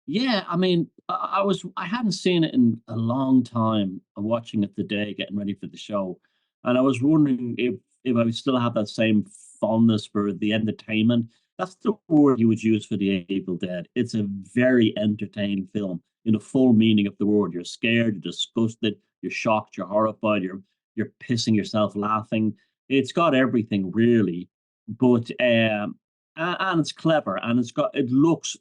yeah, I mean, I hadn't seen it in a long time. I'm watching it today, getting ready for the show, and I was wondering if I would still have that same fondness for the entertainment. That's the word you would use for the Evil Dead. It's a very entertaining film in the full meaning of the word. You're scared, you're disgusted, you're shocked, you're horrified, you're pissing yourself laughing. It's got everything really, but and it's clever, and it looks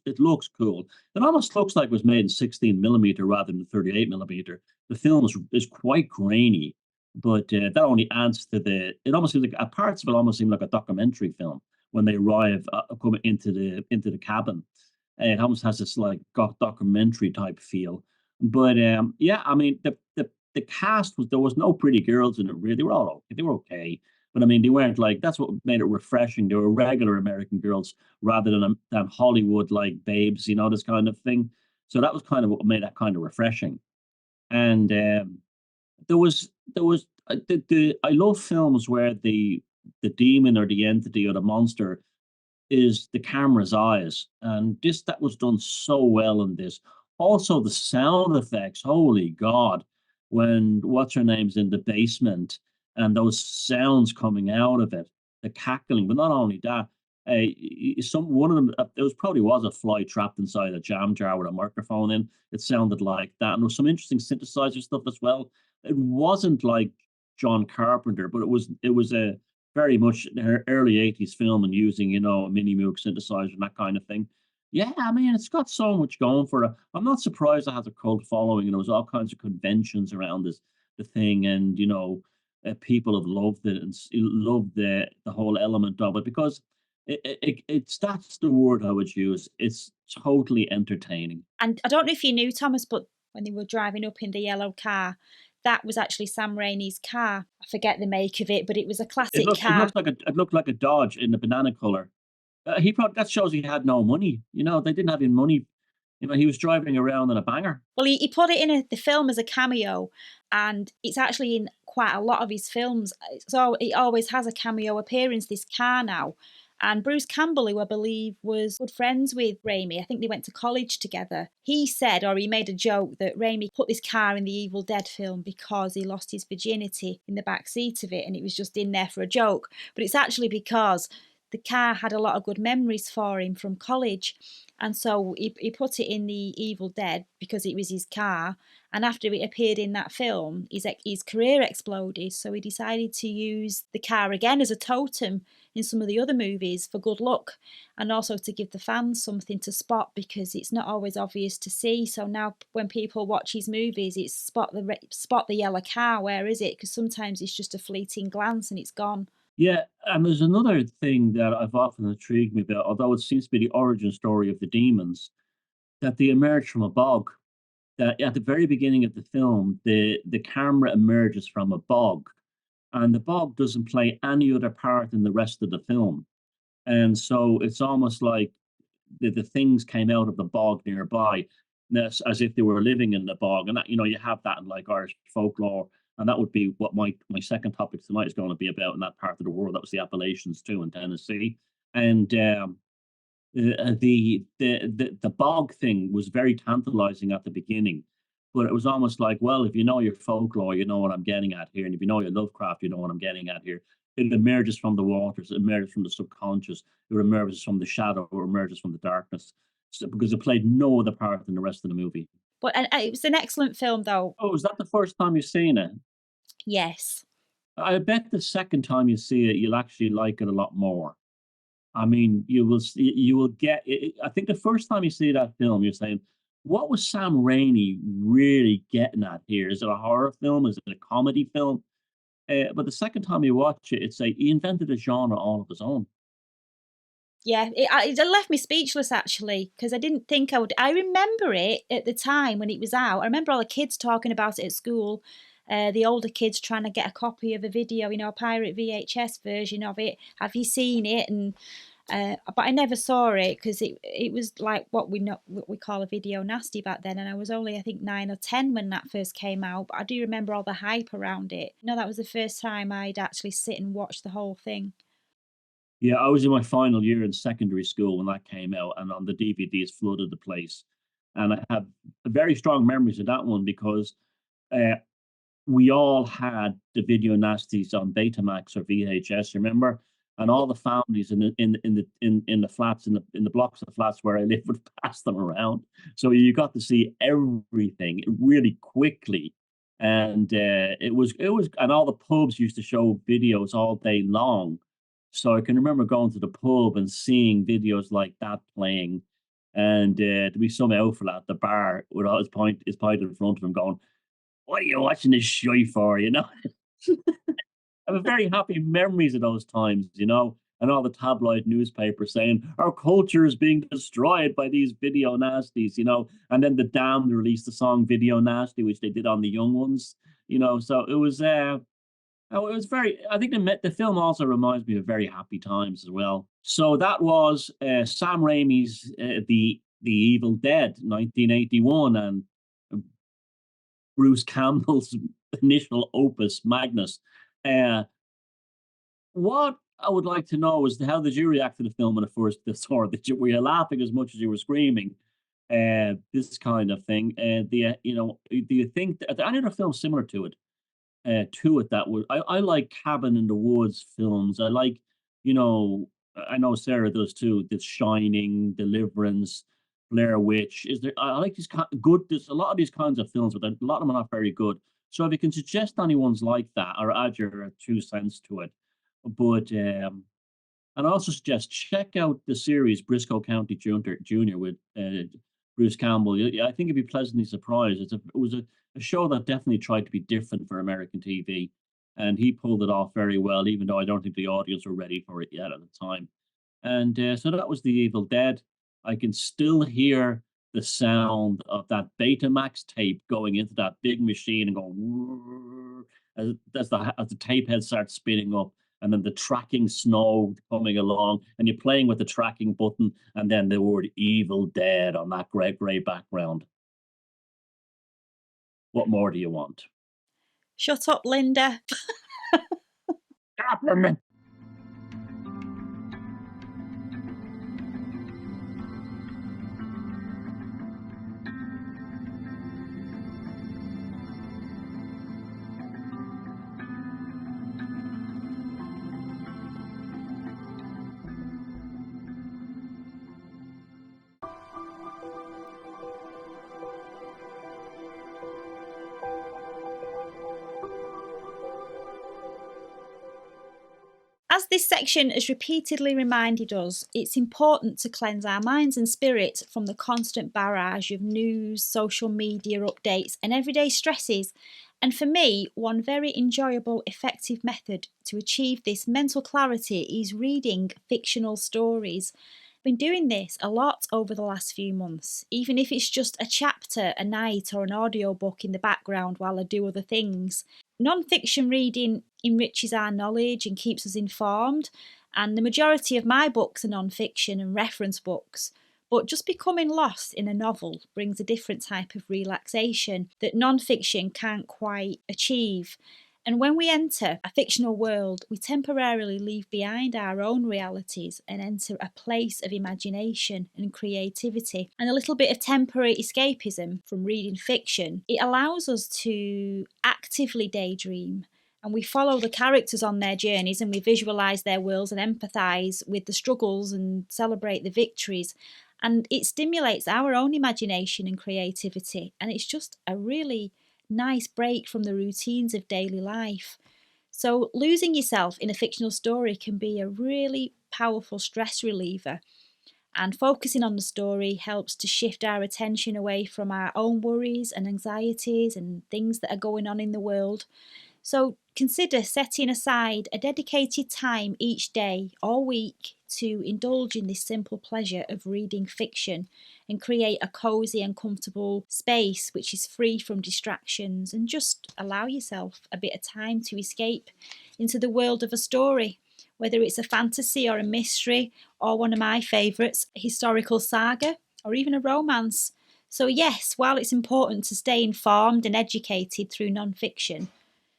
cool. It almost looks like it was made in 16 millimeter rather than 38 millimeter. The film is quite grainy, but that only adds to the. It almost seems like parts of it almost seem like a documentary film when they arrive coming into the cabin. It almost has this like documentary type feel. But yeah, I mean the cast there was no pretty girls in it really. They were all okay. They were okay. But I mean, they weren't like that's what made it refreshing. They were regular American girls rather than Hollywood like babes, this kind of thing. So that was kind of what made that kind of refreshing. And there was I love films where the demon or the entity or the monster is the camera's eyes, and that was done so well in this. Also, the sound effects. Holy God, when what's her name's in the basement and those sounds coming out of it, the cackling. But not only that, some one of them. There was a fly trapped inside a jam jar with a microphone in. It sounded like that, and there was some interesting synthesizer stuff as well. It wasn't like John Carpenter, but it was a very much early 80s film and using, a mini Moog synthesizer and that kind of thing. Yeah, I mean, it's got so much going for it. I'm not surprised it has a cult following, and there was all kinds of conventions around the thing, and people have loved it and loved the whole element of it because it's that's the word I would use. It's totally entertaining. And I don't know if you knew, Thomas, but when they were driving up in the yellow car, that was actually Sam Raimi's car. I forget the make of it, but it was a It classic looked it car. looked like it looked like a Dodge in the banana color. He probably that shows he had no money. They didn't have any money. He was driving around in a banger. Well, he put it in the film as a cameo, and it's actually in quite a lot of his films. So it always has a cameo appearance, this car now. And Bruce Campbell, who I believe was good friends with Raimi, I think they went to college together. He said, or he made a joke, that Raimi put this car in the Evil Dead film because he lost his virginity in the back seat of it, and it was just in there for a joke. But it's actually because the car had a lot of good memories for him from college. And so he put it in the Evil Dead because it was his car. And after it appeared in that film, his career exploded. So he decided to use the car again as a totem in some of the other movies for good luck, and also to give the fans something to spot because it's not always obvious to see. So now when people watch his movies, it's spot the yellow car. Where is it? Because sometimes it's just a fleeting glance and it's gone. Yeah, and there's another thing that I've often intrigued me about, although it seems to be the origin story of the demons, that they emerge from a bog. That at the very beginning of the film, the camera emerges from a bog, and the bog doesn't play any other part in the rest of the film. And so it's almost like the things came out of the bog nearby, as if they were living in the bog. And that you have that in like Irish folklore, and that would be what my second topic tonight is going to be about in that part of the world. That was the Appalachians too in Tennessee, and The bog thing was very tantalizing at the beginning, but it was almost like, well, if you know your folklore, you know what I'm getting at here, and if you know your Lovecraft, you know what I'm getting at here. It emerges from the waters, it emerges from the subconscious, it emerges from the shadow, it emerges from the darkness, so, because it played no other part in the rest of the movie. But it was an excellent film, though. Oh, is that the first time you've seen it? Yes. I bet the second time you see it, you'll actually like it a lot more. I mean, you will get. I think the first time you see that film, you're saying, "What was Sam Raimi really getting at here? Is it a horror film? Is it a comedy film?" But the second time you watch it, it's like he invented a genre all of his own. Yeah, it left me speechless actually because I didn't think I would. I remember it at the time when it was out. I remember all the kids talking about it at school. The older kids trying to get a copy of a video, a pirate VHS version of it. Have you seen it? And but I never saw it because it was like what we call a video nasty back then, and I was only I think 9 or 10 when that first came out. But I do remember all the hype around it. That was the first time I'd actually sit and watch the whole thing. Yeah, I was in my final year in secondary school when that came out, and on the DVDs flooded the place. And I have very strong memories of that one because uh, we all had the video nasties on Betamax or VHS, remember? And all the families in the flats in the blocks of flats where I lived would pass them around. So you got to see everything really quickly. And it was and all the pubs used to show videos all day long. So I can remember going to the pub and seeing videos like that playing. And there'd be some outfit at the bar with all his pint in front of him going, "What are you watching this show for?" I have very happy memories of those times, and all the tabloid newspapers saying our culture is being destroyed by these video nasties, and then the Damned released the song "Video Nasty," which they did on the Young Ones. So it was. Oh, it was very. I think the film also reminds me of very happy times as well. So that was Sam Raimi's the Evil Dead, 1981, and Bruce Campbell's initial opus Magnus. Uh, what I would like to know is how did you react to the film when it first saw it? Were you laughing as much as you were screaming? This kind of thing. Do you think are there any other films similar to it that would I like cabin in the woods films. I like, you know, I know Sarah does too. The Shining, Deliverance, Blair Witch. Is there? I like these good. There's a lot of these kinds of films, but a lot of them are not very good. So if you can suggest any ones like that, or add your 2 cents to it, but and I also suggest check out the series Briscoe County Junior with Bruce Campbell. Yeah, I think you'd be pleasantly surprised. It was a show that definitely tried to be different for American TV, and he pulled it off very well, even though I don't think the audience were ready for it yet at the time. And so that was The Evil Dead. I can still hear the sound of that Betamax tape going into that big machine and going "Whirr," as the tape head starts spinning up, and then the tracking snow coming along, and you're playing with the tracking button, and then the word "Evil Dead" on that grey background. What more do you want? Shut up, Linda. Stop. As this section has repeatedly reminded us, it's important to cleanse our minds and spirits from the constant barrage of news, social media updates, and everyday stresses. And for me, one very enjoyable, effective method to achieve this mental clarity is reading fictional stories. I've been doing this a lot over the last few months, even if it's just a chapter a night or an audiobook in the background while I do other things. Non-fiction reading enriches our knowledge and keeps us informed, and the majority of my books are non-fiction and reference books. But just becoming lost in a novel brings a different type of relaxation that non-fiction can't quite achieve. And when we enter a fictional world, we temporarily leave behind our own realities and enter a place of imagination and creativity and a little bit of temporary escapism from reading fiction. It allows us to actively daydream, and we follow the characters on their journeys and we visualise their worlds and empathise with the struggles and celebrate the victories. And it stimulates our own imagination and creativity. And it's just a really nice break from the routines of daily life. So, losing yourself in a fictional story can be a really powerful stress reliever. And focusing on the story helps to shift our attention away from our own worries and anxieties and things that are going on in the world. So consider setting aside a dedicated time each day or week to indulge in this simple pleasure of reading fiction and create a cosy and comfortable space which is free from distractions, and just allow yourself a bit of time to escape into the world of a story, whether it's a fantasy or a mystery or one of my favourites, a historical saga or even a romance. So yes, while it's important to stay informed and educated through non-fiction,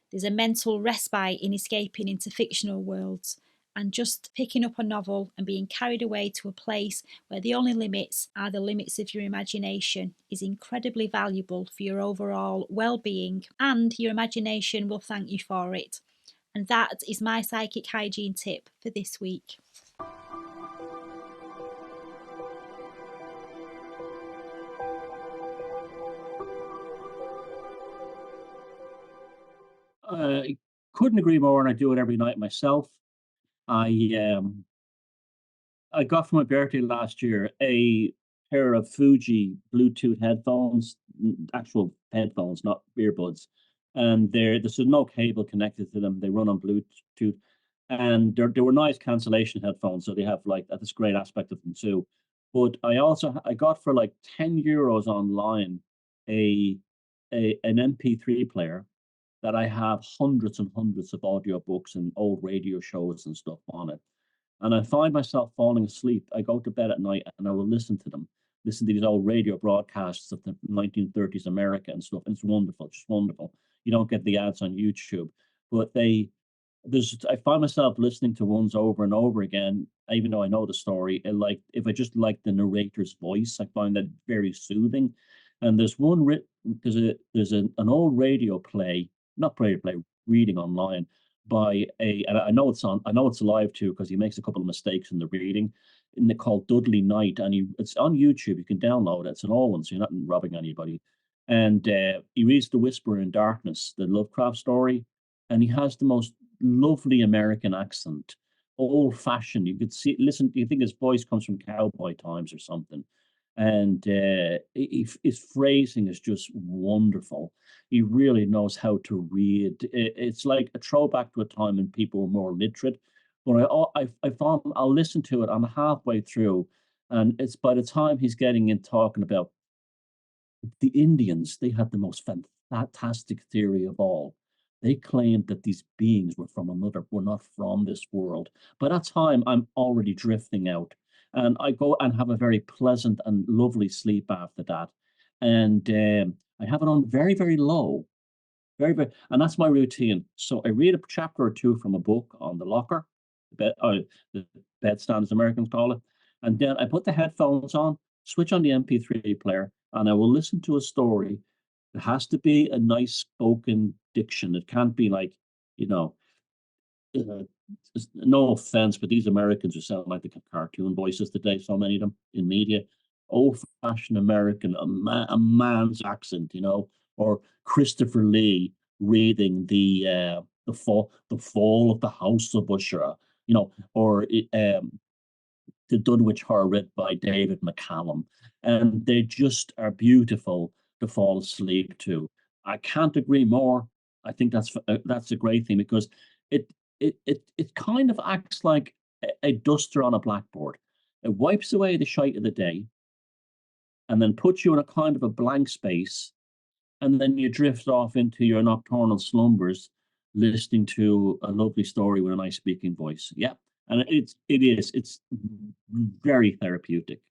there's a mental respite in escaping into fictional worlds and just picking up a novel and being carried away to a place where the only limits are the limits of your imagination is incredibly valuable for your overall well-being, and your imagination will thank you for it. And that is my psychic hygiene tip for this week. I couldn't agree more, and I do it every night myself. I I got for my birthday last year a pair of Fuji Bluetooth headphones, actual headphones, not earbuds. And there's no cable connected to them. They run on Bluetooth, and they were nice cancellation headphones. So they have like that's a great aspect of them too. But I got for like €10 online a an MP3 player that I have hundreds and hundreds of audiobooks and old radio shows and stuff on it. And I find myself falling asleep. I go to bed at night and I will listen to them, listen to these old radio broadcasts of the 1930s America and stuff. And it's wonderful, just wonderful. You don't get the ads on YouTube, but I find myself listening to ones over and over again, even though I know the story. And like, if I just like the narrator's voice, I find that very soothing. And there's an old radio play, not radio play, reading online and I know it's live too because he makes a couple of mistakes in the reading, and they called Dudley Knight, and it's on YouTube. You can download it. It's an old one, so you're not robbing anybody. And he reads The Whisper in Darkness, the Lovecraft story, and he has the most lovely American accent, old fashioned. You could listen. You think his voice comes from cowboy times or something, and his phrasing is just wonderful. He really knows how to read. It's like a throwback to a time when people were more literate. But I found I'll listen to it. I'm halfway through, and it's by the time he's getting in talking about the Indians, they had the most fantastic theory of all. They claimed that these beings were not from this world. By that time, I'm already drifting out, and I go and have a very pleasant and lovely sleep after that. And I have it on very, very low, and that's my routine. So I read a chapter or two from a book on the locker, the bedstand, as Americans call it, and then I put the headphones on, switch on the MP3 player, and I will listen to a story. It has to be a nice spoken diction. It can't be like, you know, uh, no offense, but these Americans who sound like the cartoon voices today, so many of them in media, old-fashioned American, a man's accent, or Christopher Lee reading the fall of the House of Usher, or the Dunwich Horror read by David McCallum, and they just are beautiful to fall asleep to. I can't agree more. I think that's a great thing because it it kind of acts like a duster on a blackboard. It wipes away the shite of the day, and then puts you in a kind of a blank space, and then you drift off into your nocturnal slumbers, listening to a lovely story with a nice speaking voice. Yeah, and it's very therapeutic.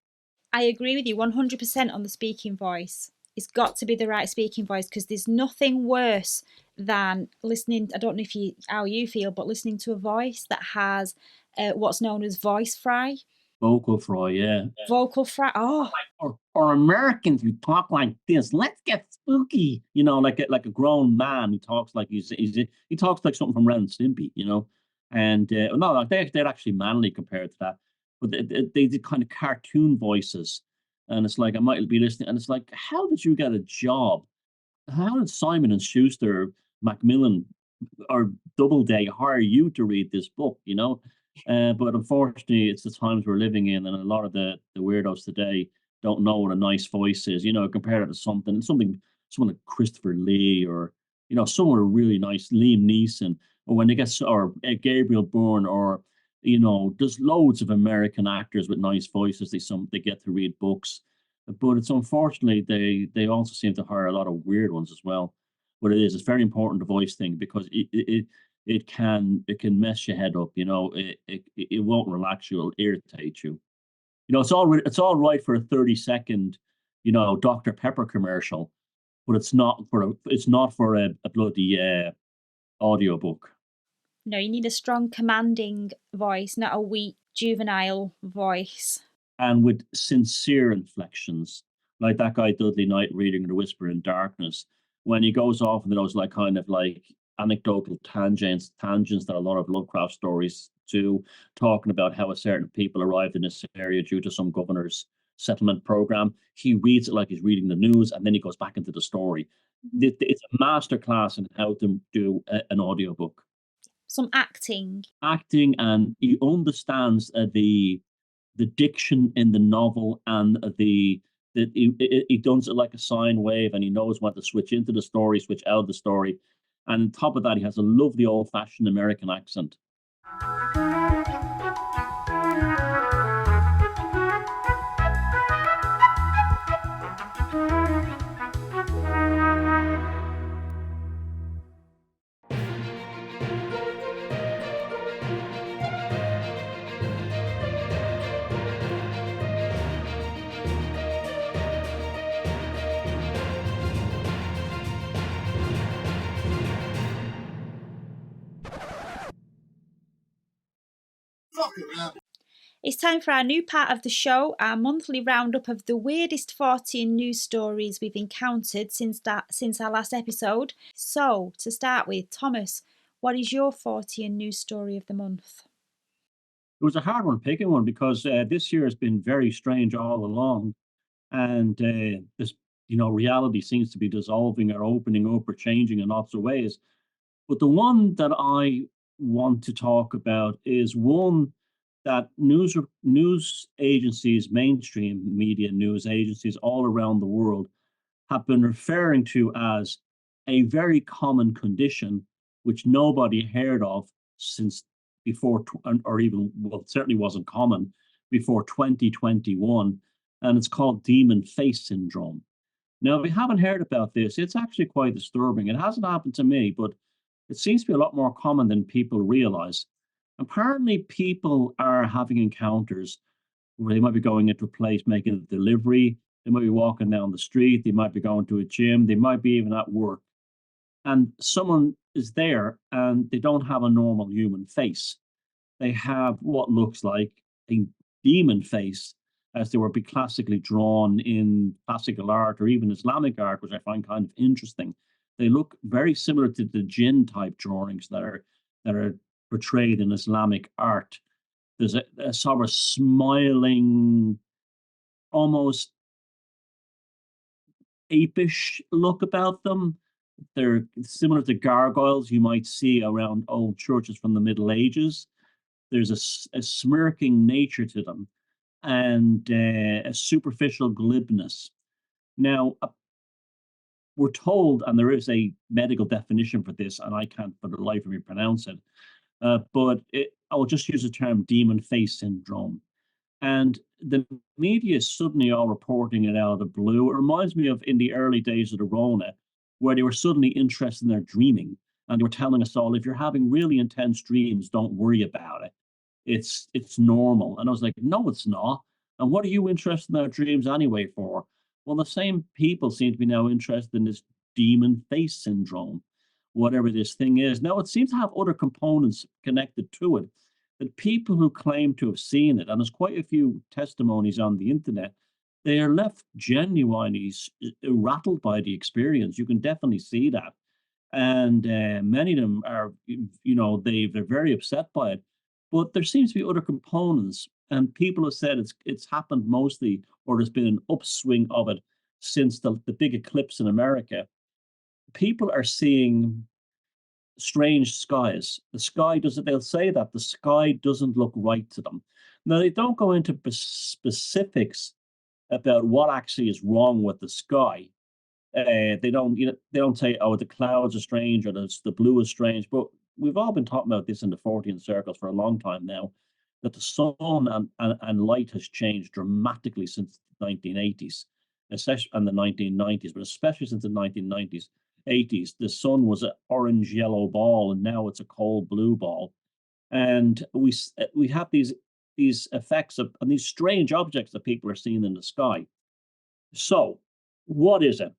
I agree with you 100% on the speaking voice. It's got to be the right speaking voice because there's nothing worse than listening. I don't know how you feel, but listening to a voice that has what's known as voice fry. Vocal fry, yeah. Vocal fry. Oh, or Americans who talk like this. Let's get spooky, like a grown man who talks like he talks like something from Ren and Stimpy, And no, like they're actually manly compared to that, but they did kind of cartoon voices, and it's like I might be listening, and it's like, how did you get a job? How did Simon and Schuster, Macmillan, or Doubleday hire you to read this book? But unfortunately, it's the times we're living in, and a lot of the weirdos today don't know what a nice voice is. Compare it to someone like Christopher Lee, or someone really nice, Liam Neeson, or when they get or Gabriel Byrne, or there's loads of American actors with nice voices. They get to read books, but it's unfortunately they also seem to hire a lot of weird ones as well. But it's very important, the voice thing, because it can mess your head up. It won't relax you, it'll irritate you. It's all right for a 30-second Dr. Pepper commercial, but it's not for a bloody audiobook. No, you need a strong, commanding voice, not a weak, juvenile voice. And with sincere inflections, like that guy Dudley Knight reading The Whisper in Darkness, when he goes off into those kind of anecdotal tangents that a lot of Lovecraft stories do, talking about how a certain people arrived in this area due to some governor's settlement program. He reads it like he's reading the news, and then he goes back into the story. Mm-hmm. It's a masterclass in how to do an audiobook. Some acting, and he understands the diction in the novel, and he does it like a sine wave, and he knows when to switch into the story, switch out of the story. And on top of that, he has a lovely old-fashioned American accent. It's time for our new part of the show, our monthly roundup of the weirdest Fortean news stories we've encountered since our last episode. So, to start with, Thomas, what is your Fortean news story of the month? It was a hard one picking one, because this year has been very strange all along, and this reality seems to be dissolving or opening up or changing in lots of ways. But the one that I want to talk about is one that news agencies, mainstream media news agencies all around the world, have been referring to as a very common condition which nobody heard of since before, or even, well, it certainly wasn't common before 2021, and it's called demon face syndrome. Now, if you haven't heard about this, it's actually quite disturbing. It hasn't happened to me, but it seems to be a lot more common than people realize. Apparently, people are having encounters where they might be going into a place making a delivery, they might be walking down the street, they might be going to a gym, they might be even at work, and someone is there and they don't have a normal human face. They have what looks like a demon face, as they would be classically drawn in classical art or even Islamic art, which I find kind of interesting. They look very similar to the jinn type drawings that are portrayed in Islamic art. There's a sort of smiling, almost apish look about them. They're similar to gargoyles you might see around old churches from the Middle Ages. There's a smirking nature to them, and a superficial glibness. Now, we're told, and there is a medical definition for this, and I can't for the life of me pronounce it, but I'll just use the term demon face syndrome. And the media is suddenly all reporting it out of the blue. It reminds me of in the early days of the Rona, where they were suddenly interested in their dreaming. And they were telling us all, if you're having really intense dreams, don't worry about it. It's normal. And I was like, no, it's not. And what are you interested in our dreams anyway for? Well, the same people seem to be now interested in this demon face syndrome, whatever this thing is. Now, it seems to have other components connected to it, that people who claim to have seen it, and there's quite a few testimonies on the internet, they are left genuinely rattled by the experience. You can definitely see that. And many of them are, they're very upset by it. But there seems to be other components, and people have said it's happened mostly, or there's been an upswing of it since the big eclipse in America. People are seeing strange skies. The sky doesn't, they'll say that the sky doesn't look right to them. Now, they don't go into specifics about what actually is wrong with the sky. They don't, they don't say, "Oh, the clouds are strange," or the blue is strange. But we've all been talking about this in the Fortean circles for a long time now, that the sun and light has changed dramatically since the 1980s, especially and the 1990s, but especially since the 1990s, 80s. The sun was an orange yellow ball, and now it's a cold blue ball. And we have these effects of and these strange objects that people are seeing in the sky. So, what is it?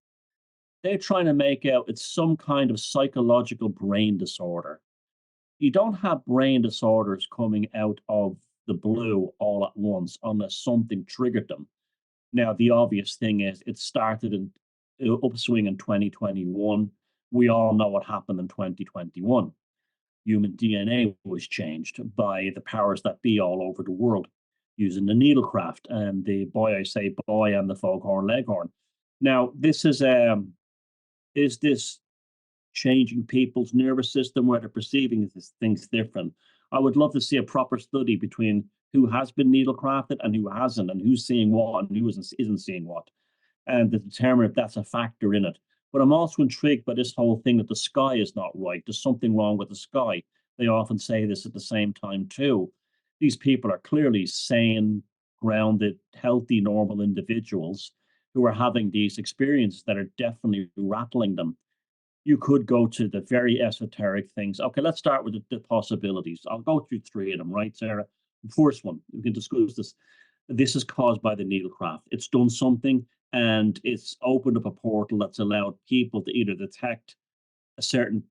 They're trying to make out it's some kind of psychological brain disorder. You don't have brain disorders coming out of the blue all at once unless something triggered them. Now, the obvious thing is it started in upswing in 2021. We all know what happened in 2021. Human DNA was changed by the powers that be all over the world using the needlecraft and the boy I say boy and the foghorn leghorn. Now, is this changing people's nervous system where they're perceiving things different? I would love to see a proper study between who has been needlecrafted and who hasn't, and who's seeing what and who isn't seeing what, and to determine if that's a factor in it. But I'm also intrigued by this whole thing that the sky is not right. There's something wrong with the sky. They often say this at the same time, too. These people are clearly sane, grounded, healthy, normal individuals who are having these experiences that are definitely rattling them. You could go to the very esoteric things. Okay, let's start with the possibilities. I'll go through three of them, right, Sarah? The first one, we can discuss this. This is caused by the needlecraft. It's done something and it's opened up a portal that's allowed people to either detect a certain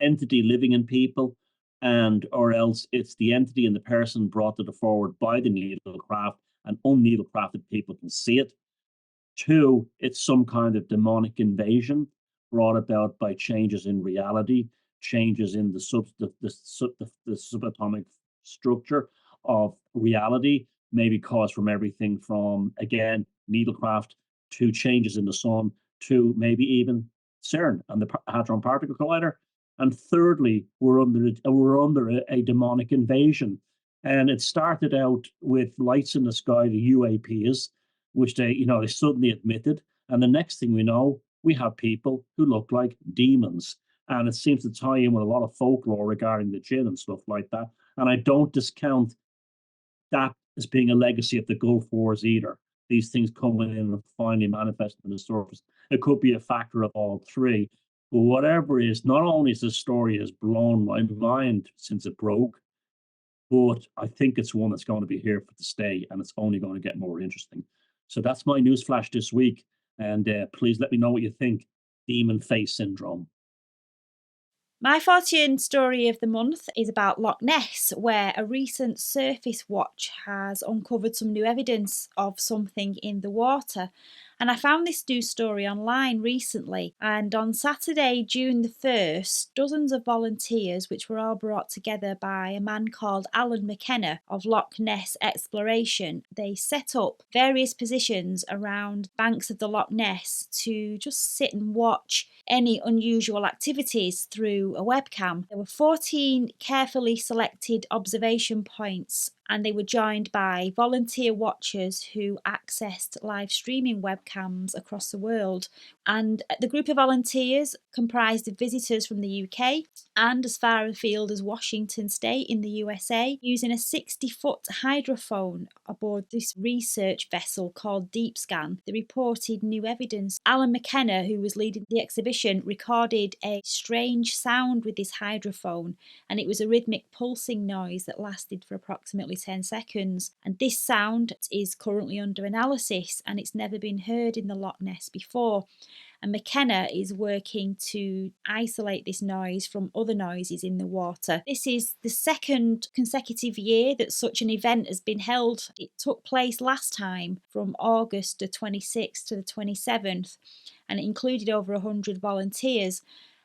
entity living in people, and or else it's the entity and the person brought to the forward by the needlecraft, and unneedlecrafted people can see it. Two, it's some kind of demonic invasion brought about by changes in reality, changes in the subatomic structure of reality, maybe caused from everything from, again, needlecraft to changes in the sun to maybe even CERN and the Hadron Particle Collider. And thirdly, we're under a demonic invasion. And it started out with lights in the sky, the UAPs, which they suddenly admitted. And the next thing we know, we have people who look like demons. And it seems to tie in with a lot of folklore regarding the jinn and stuff like that. And I don't discount that as being a legacy of the Gulf Wars either. These things coming in and finally manifesting on the surface. It could be a factor of all three. But whatever it is, not only is this story has blown my mind since it broke, but I think it's one that's going to be here for to stay, and it's only going to get more interesting. So that's my news flash this week, and please let me know what you think. Demon face syndrome. My Fortean story of the month is about Loch Ness, where a recent surface watch has uncovered some new evidence of something in the water. And I found this news story online recently, and on Saturday, June the 1st, dozens of volunteers, which were all brought together by a man called Alan McKenna of Loch Ness Exploration, they set up various positions around banks of the Loch Ness to just sit and watch any unusual activities through a webcam. There were 14 carefully selected observation points, and they were joined by volunteer watchers who accessed live streaming webcams across the world. And the group of volunteers comprised of visitors from the UK and as far afield as Washington State in the USA, using a 60-foot hydrophone aboard this research vessel called Deep Scan. They reported new evidence. Alan McKenna, who was leading the exhibition, recorded a strange sound with this hydrophone, and it was a rhythmic pulsing noise that lasted for approximately 10 seconds. And this sound is currently under analysis and it's never been heard in the Loch Ness before. And McKenna is working to isolate this noise from other noises in the water. This is the second consecutive year that such an event has been held. It took place last time from August the 26th to the 27th, and it included over 100 volunteers.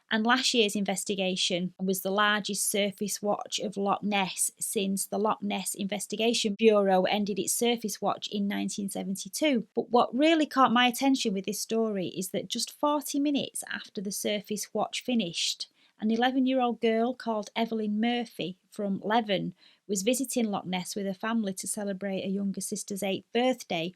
And last year's investigation was the largest surface watch of Loch Ness since the Loch Ness Investigation Bureau ended its surface watch in 1972. But what really caught my attention with this story is that just 40 minutes after the surface watch finished, an 11-year-old girl called Evelyn Murphy from Leven was visiting Loch Ness with her family to celebrate her younger sister's 8th birthday.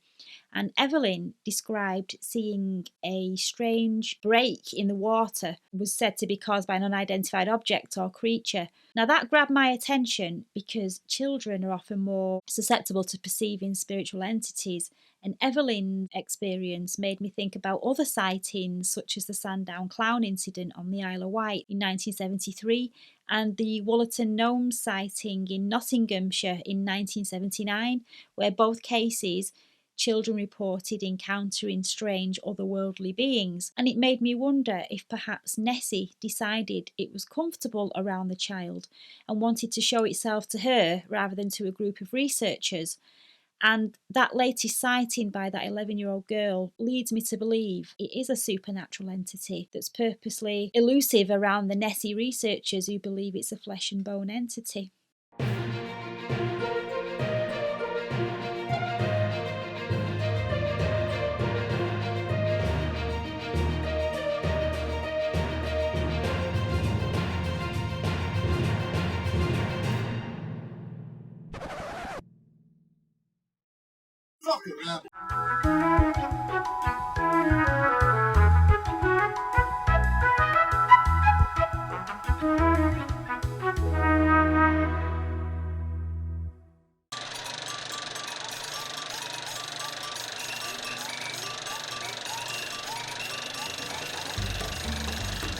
And Evelyn described seeing a strange break in the water, was said to be caused by an unidentified object or creature. Now that grabbed my attention because children are often more susceptible to perceiving spiritual entities, and Evelyn's experience made me think about other sightings such as the Sandown Clown incident on the Isle of Wight in 1973 and the Wollerton Gnomes sighting in Nottinghamshire in 1979, where both cases children reported encountering strange otherworldly beings. And it made me wonder if perhaps Nessie decided it was comfortable around the child and wanted to show itself to her rather than to a group of researchers. And that latest sighting by that 11-year-old girl leads me to believe it is a supernatural entity that's purposely elusive around the Nessie researchers who believe it's a flesh and bone entity.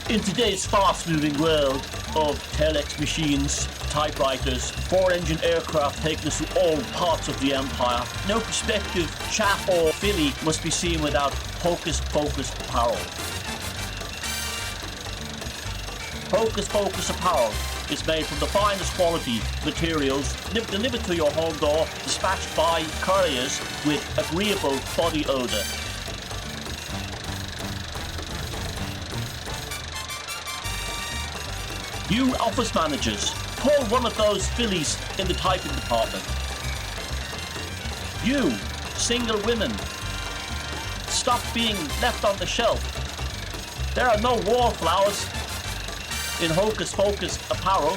In today's fast-moving world of telex machines, typewriters, four-engine aircraft taking us through all parts of the empire, no prospective chap or filly must be seen without Hocus Pocus apparel. Hocus Pocus apparel is made from the finest quality materials, delivered to your home door, dispatched by couriers with agreeable body odour. You office managers, pull one of those fillies in the typing department. You, single women, stop being left on the shelf. There are no wallflowers in Hocus Pocus apparel.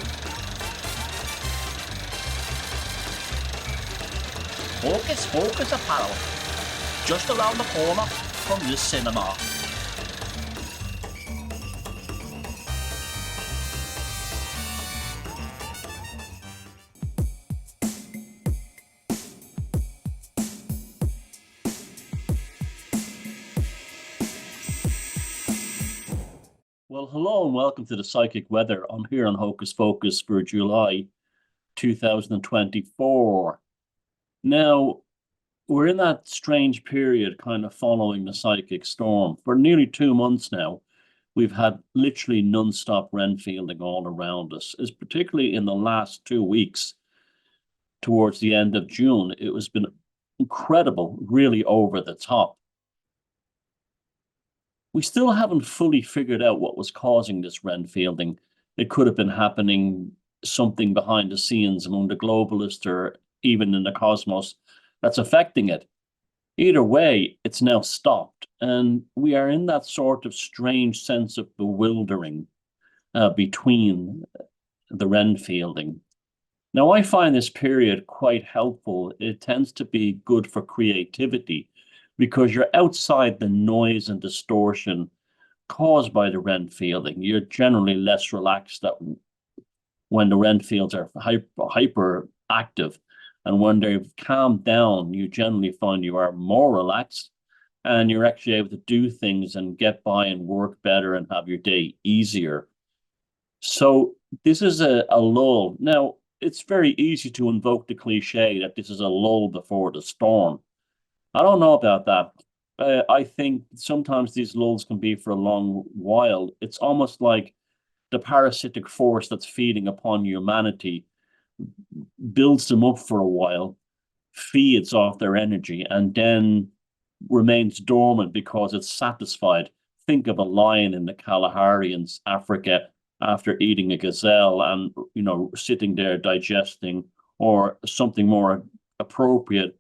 Hocus Pocus apparel, just around the corner from this cinema. Well, hello and welcome to the Psychic Weather. I'm here on Hocus Pocus for July 2024. Now, we're in that strange period kind of following the psychic storm. For nearly 2 months now, we've had literally non-stop Renfielding all around us. It's particularly in the last 2 weeks towards the end of June. It has been incredible, really over the top. We still haven't fully figured out what was causing this Renfielding. It could have been happening something behind the scenes among the globalists or even in the cosmos that's affecting it. Either way, it's now stopped, and we are in that sort of strange sense of bewildering between the Renfielding. Now, I find this period quite helpful. It tends to be good for creativity, because you're outside the noise and distortion caused by the Renfielding. You're generally less relaxed when the Renfields are hyper active. And when they've calmed down, you generally find you are more relaxed and you're actually able to do things and get by and work better and have your day easier. So this is a lull. Now, it's very easy to invoke the cliche that this is a lull before the storm. I don't know about that. I think sometimes these lulls can be for a long while. It's almost like the parasitic force that's feeding upon humanity builds them up for a while, feeds off their energy, and then remains dormant because it's satisfied. Think of a lion in the Kalahari in Africa after eating a gazelle and, sitting there digesting, or something more appropriate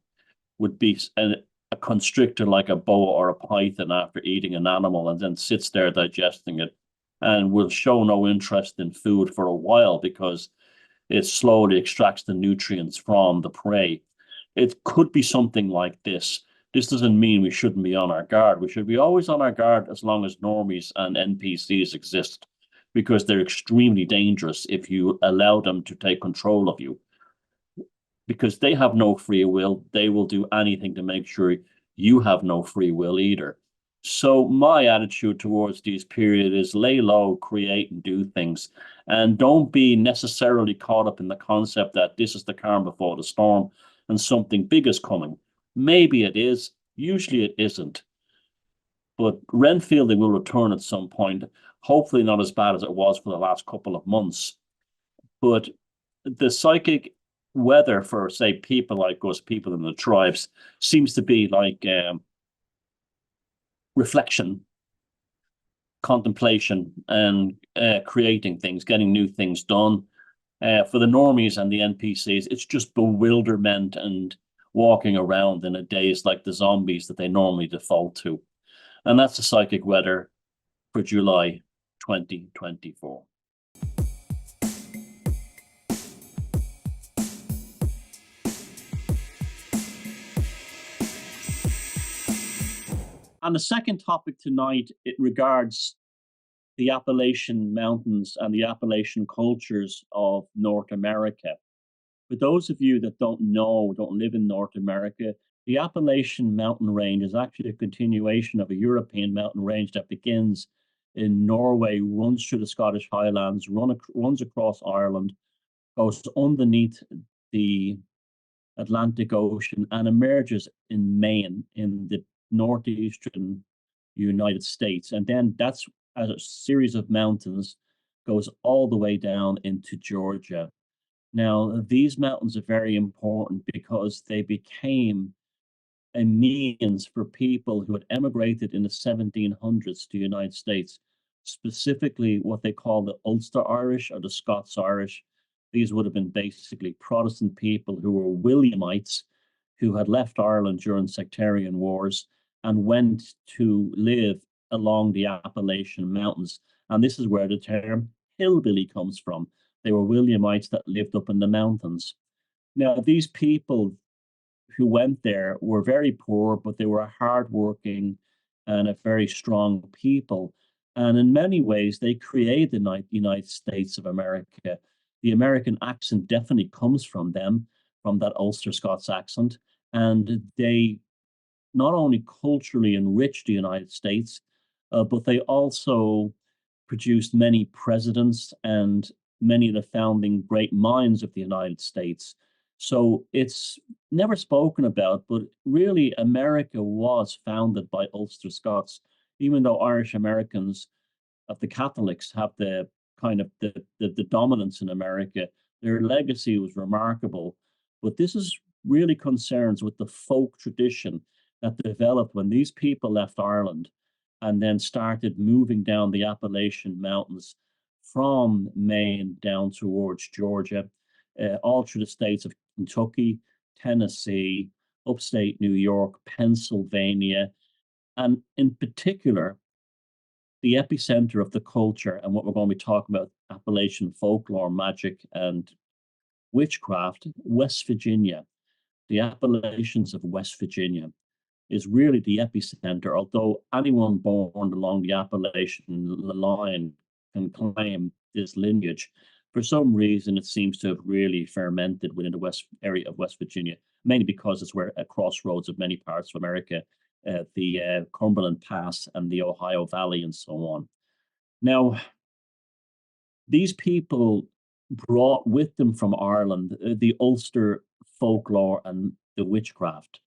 would be a constrictor like a boa or a python after eating an animal and then sits there digesting it and will show no interest in food for a while because it slowly extracts the nutrients from the prey. It could be something like this. This doesn't mean we shouldn't be on our guard. We should be always on our guard as long as normies and NPCs exist, because they're extremely dangerous if you allow them to take control of you. Because they have no free will, they will do anything to make sure you have no free will either. So my attitude towards these periods is lay low, create and do things. And don't be necessarily caught up in the concept that this is the calm before the storm and something big is coming. Maybe it is, usually it isn't. But Renfielding will return at some point, hopefully not as bad as it was for the last couple of months. But the psychic weather for, say, people like us, people in the tribes, seems to be like reflection, contemplation, and creating things, getting new things done. For the normies and the NPCs, it's just bewilderment and walking around in a daze like the zombies that they normally default to. And that's the psychic weather for July 2024. And the second topic tonight, it regards the Appalachian Mountains and the Appalachian cultures of North America. For those of you that don't live in North America, the Appalachian mountain range is actually a continuation of a European mountain range that begins in Norway, runs through the Scottish Highlands, runs across Ireland, goes underneath the Atlantic Ocean, and emerges in Maine in the northeastern United States. And then that's as a series of mountains goes all the way down into Georgia. Now, these mountains are very important because they became a means for people who had emigrated in the 1700s to the United States, specifically what they call the Ulster Irish or the Scots Irish. These would have been basically Protestant people who were Williamites, who had left Ireland during sectarian wars and went to live along the Appalachian Mountains. And this is where the term hillbilly comes from. They were Williamites that lived up in the mountains. Now, these people who went there were very poor, but they were hardworking and a very strong people. And in many ways, they created the United States of America. The American accent definitely comes from them, from that Ulster Scots accent. And they not only culturally enriched the United States, but they also produced many presidents and many of the founding great minds of the United States. So it's never spoken about, but really America was founded by Ulster Scots, even though Irish Americans of the Catholics have the kind of the dominance in America. Their legacy was remarkable, but this is really concerns with the folk tradition that developed when these people left Ireland and then started moving down the Appalachian Mountains from Maine down towards Georgia, all through the states of Kentucky, Tennessee, upstate New York, Pennsylvania, and in particular, the epicenter of the culture and what we're going to be talking about, Appalachian folklore, magic, and witchcraft, West Virginia. The Appalachians of West Virginia is really the epicenter, although anyone born along the Appalachian line can claim this lineage. For some reason, it seems to have really fermented within the west area of West Virginia, mainly because it's where a crossroads of many parts of America, the Cumberland Pass and the Ohio Valley and so on. Now, these people brought with them from Ireland the Ulster folklore and the witchcraft,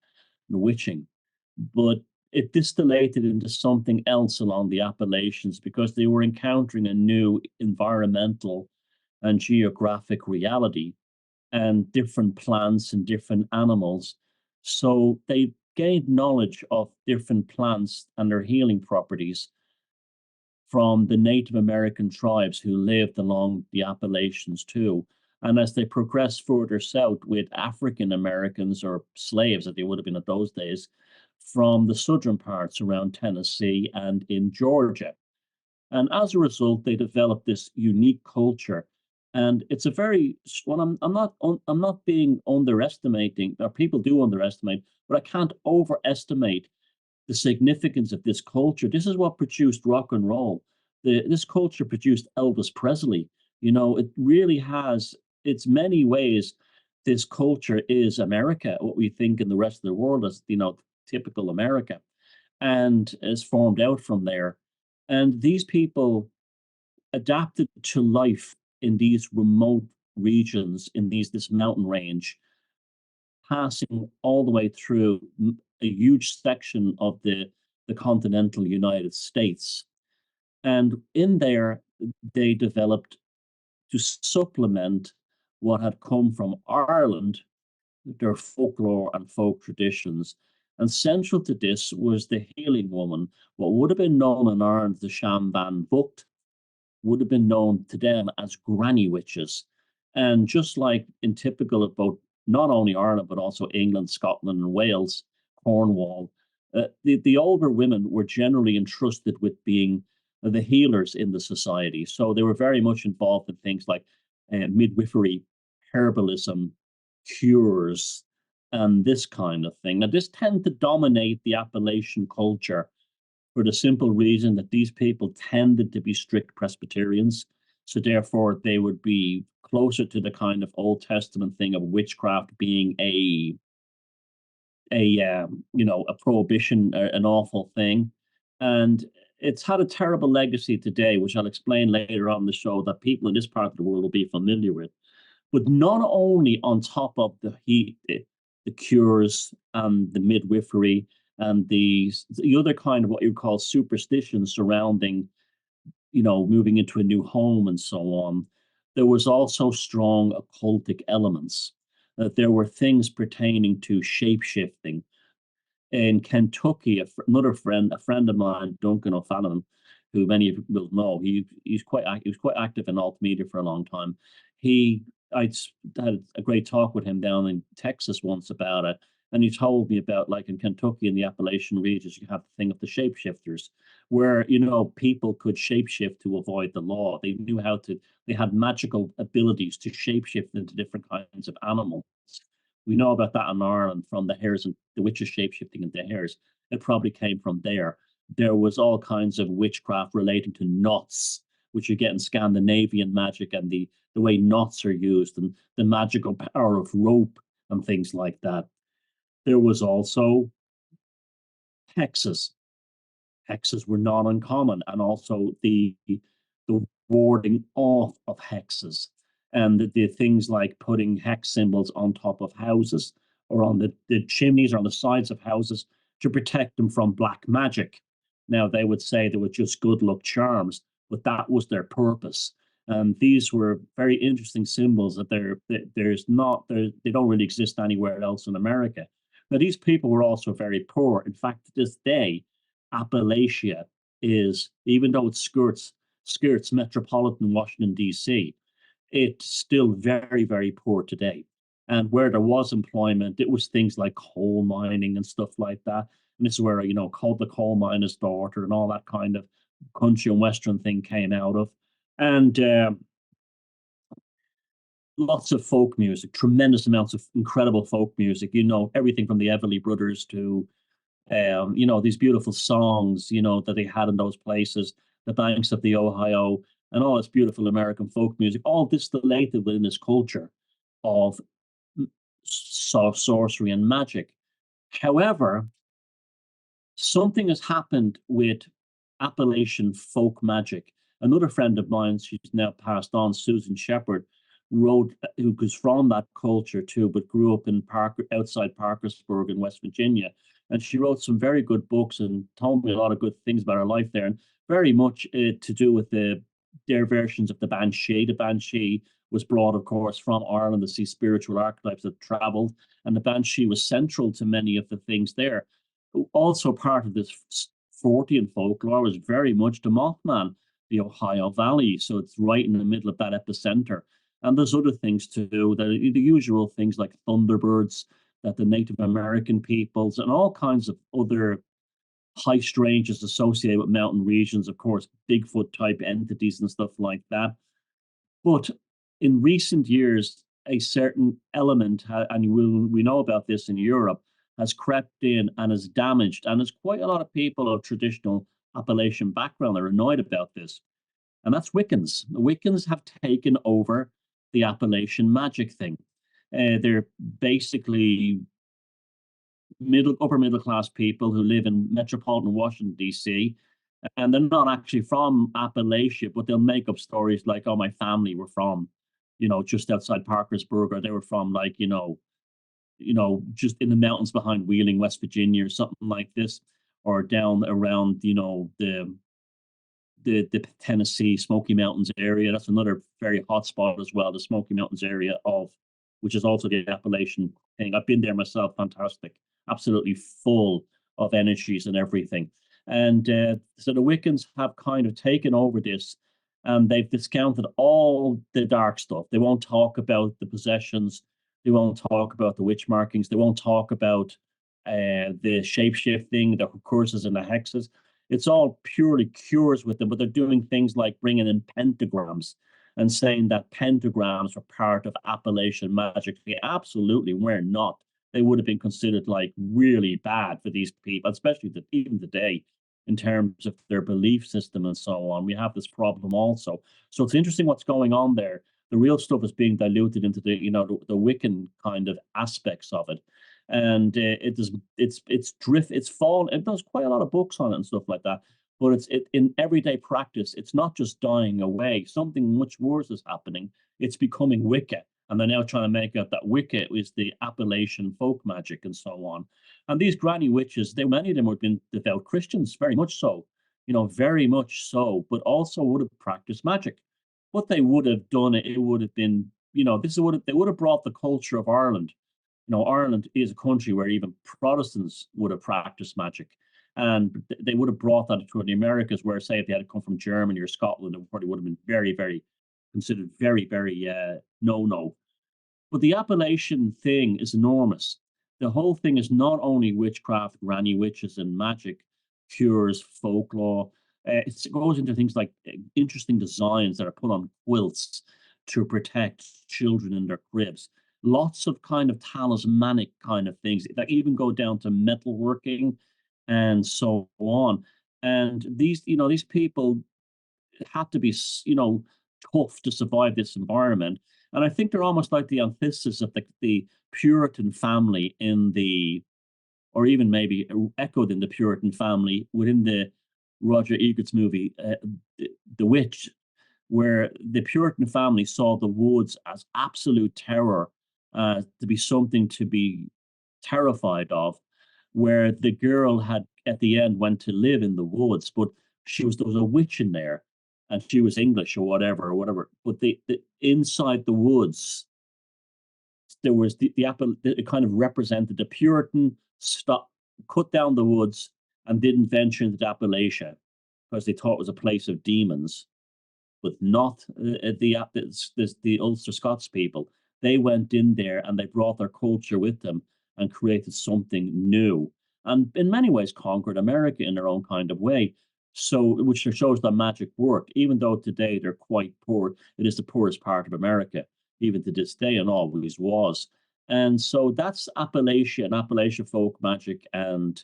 the witching, but it distillated into something else along the Appalachians because they were encountering a new environmental and geographic reality and different plants and different animals. So they gained knowledge of different plants and their healing properties from the Native American tribes who lived along the Appalachians too. And as they progressed further south with African Americans or slaves, that they would have been at those days, from the southern parts around Tennessee and in Georgia. And as a result, they developed this unique culture. And it's a very well. I'm not being underestimating. Or people do underestimate, but I can't overestimate the significance of this culture. This is what produced rock and roll. This culture produced Elvis Presley. You know, it really has. It's many ways. This culture is America. What we think in the rest of the world is, typical America, and is formed out from there. And these people adapted to life in these remote regions, in this mountain range, passing all the way through a huge section of the continental United States. And in there, they developed to supplement what had come from Ireland, their folklore and folk traditions. And central to this was the healing woman, what would have been known in Ireland as the Shamban Bucht, would have been known to them as granny witches. And just like in typical of both not only Ireland, but also England, Scotland, and Wales, Cornwall, the older women were generally entrusted with being the healers in the society. So they were very much involved in things like midwifery, herbalism, cures, and this kind of thing. Now, this tended to dominate the Appalachian culture for the simple reason that these people tended to be strict Presbyterians. So therefore, they would be closer to the kind of Old Testament thing of witchcraft being a prohibition, an awful thing. And it's had a terrible legacy today, which I'll explain later on the show, that people in this part of the world will be familiar with. But not only on top of the cures and the midwifery and the other kind of what you call superstition surrounding, moving into a new home and so on, there was also strong occultic elements. There were things pertaining to shape shifting. In Kentucky, another friend, a friend of mine, Duncan O'Fallon, who many of you will know, he was quite active in alt media for a long time. I had a great talk with him down in Texas once about it, and he told me about, like, in Kentucky in the Appalachian regions, you have the thing of the shapeshifters, where people could shapeshift to avoid the law. They knew how to. They had magical abilities to shapeshift into different kinds of animals. We know about that in Ireland from the hares and the witches shapeshifting into hares. It probably came from there. There was all kinds of witchcraft relating to knots, which you get in Scandinavian magic, and the way knots are used and the magical power of rope and things like that. There was also hexes. Hexes were not uncommon, and also the warding off of hexes, and the things like putting hex symbols on top of houses or on the chimneys or on the sides of houses to protect them from black magic. Now, they would say they were just good luck charms, but that was their purpose. And these were very interesting symbols that they don't really exist anywhere else in America. Now, these people were also very poor. In fact, to this day, Appalachia is, even though it skirts metropolitan Washington, D.C., it's still very, very poor today. And where there was employment, it was things like coal mining and stuff like that. And this is where, called the coal miner's daughter and all that kind of country and Western thing came out of. And lots of folk music, tremendous amounts of incredible folk music, everything from the Everly Brothers to, these beautiful songs, that they had in those places, the banks of the Ohio, and all this beautiful American folk music, all distillated within this culture of sorcery and magic. However, something has happened with Appalachian folk magic. Another friend of mine, she's now passed on, Susan Shepherd, wrote, who was from that culture too, but grew up in outside Parkersburg in West Virginia. And she wrote some very good books and told me a lot of good things about her life there, and very much to do with their versions of the Banshee. The Banshee was brought, of course, from Ireland to see spiritual archetypes that traveled, and the Banshee was central to many of the things there. Also, part of this Fortean folklore was very much the Mothman, the Ohio Valley. So it's right in the middle of that epicenter. And there's other things too, the usual things like Thunderbirds, that the Native American peoples, and all kinds of other high strangeness associated with mountain regions, of course, Bigfoot type entities and stuff like that. But in recent years, a certain element, and we know about this in Europe, has crept in and has damaged. And there's quite a lot of people of traditional Appalachian background that are annoyed about this. And that's Wiccans. The Wiccans have taken over the Appalachian magic thing. They're basically upper middle class people who live in metropolitan Washington, D.C., and they're not actually from Appalachia, but they'll make up stories like, oh, my family were from, just outside Parkersburg, or they were from like, just in the mountains behind Wheeling, West Virginia, or something like this, or down around, the Tennessee Smoky Mountains area. That's another very hot spot as well, the Smoky Mountains area which is also the Appalachian thing. I've been there myself, fantastic, absolutely full of energies and everything. And so the Wiccans have kind of taken over this, and they've discounted all the dark stuff. They won't talk about the possessions. They won't talk about the witch markings. They won't talk about the shape shifting, the curses and the hexes. It's all purely cures with them, but they're doing things like bringing in pentagrams and saying that pentagrams were part of Appalachian magic. They absolutely were not. They would have been considered like really bad for these people, especially even today, in terms of their belief system and so on. We have this problem also. So it's interesting what's going on there. The real stuff is being diluted into the Wiccan kind of aspects of it, and it's fallen. It does quite a lot of books on it and stuff like that. But it's in everyday practice. It's not just dying away. Something much worse is happening. It's becoming Wicca, and they're now trying to make out that Wicca is the Appalachian folk magic and so on. And these granny witches, many of them would have been devout Christians, very much so, very much so, but also would have practiced magic. What they would have done, it would have been, they would have brought the culture of Ireland. Ireland is a country where even Protestants would have practiced magic. And they would have brought that to the Americas, where, say, if they had come from Germany or Scotland, it probably would have been very, very considered very, very no. But the Appalachian thing is enormous. The whole thing is not only witchcraft, granny witches, and magic, cures, folklore. It goes into things like interesting designs that are put on quilts to protect children in their cribs. Lots of kind of talismanic kind of things that even go down to metalworking and so on. And these people had to be, tough to survive this environment. And I think they're almost like the antithesis of the Puritan family or even maybe echoed in the Puritan family within the Roger Ebert's movie, The Witch, where the Puritan family saw the woods as absolute terror, to be something to be terrified of, where the girl had at the end went to live in the woods, but there was a witch in there, and she was English or whatever. But the inside the woods, there was the apple. It kind of represented the Puritan cut down the woods and didn't venture into Appalachia because they thought it was a place of demons, but not the Ulster Scots people. They went in there and they brought their culture with them and created something new, and in many ways conquered America in their own kind of way. So, which shows that magic worked, even though today they're quite poor. It is the poorest part of America, even to this day, and always was. And so that's Appalachia folk magic and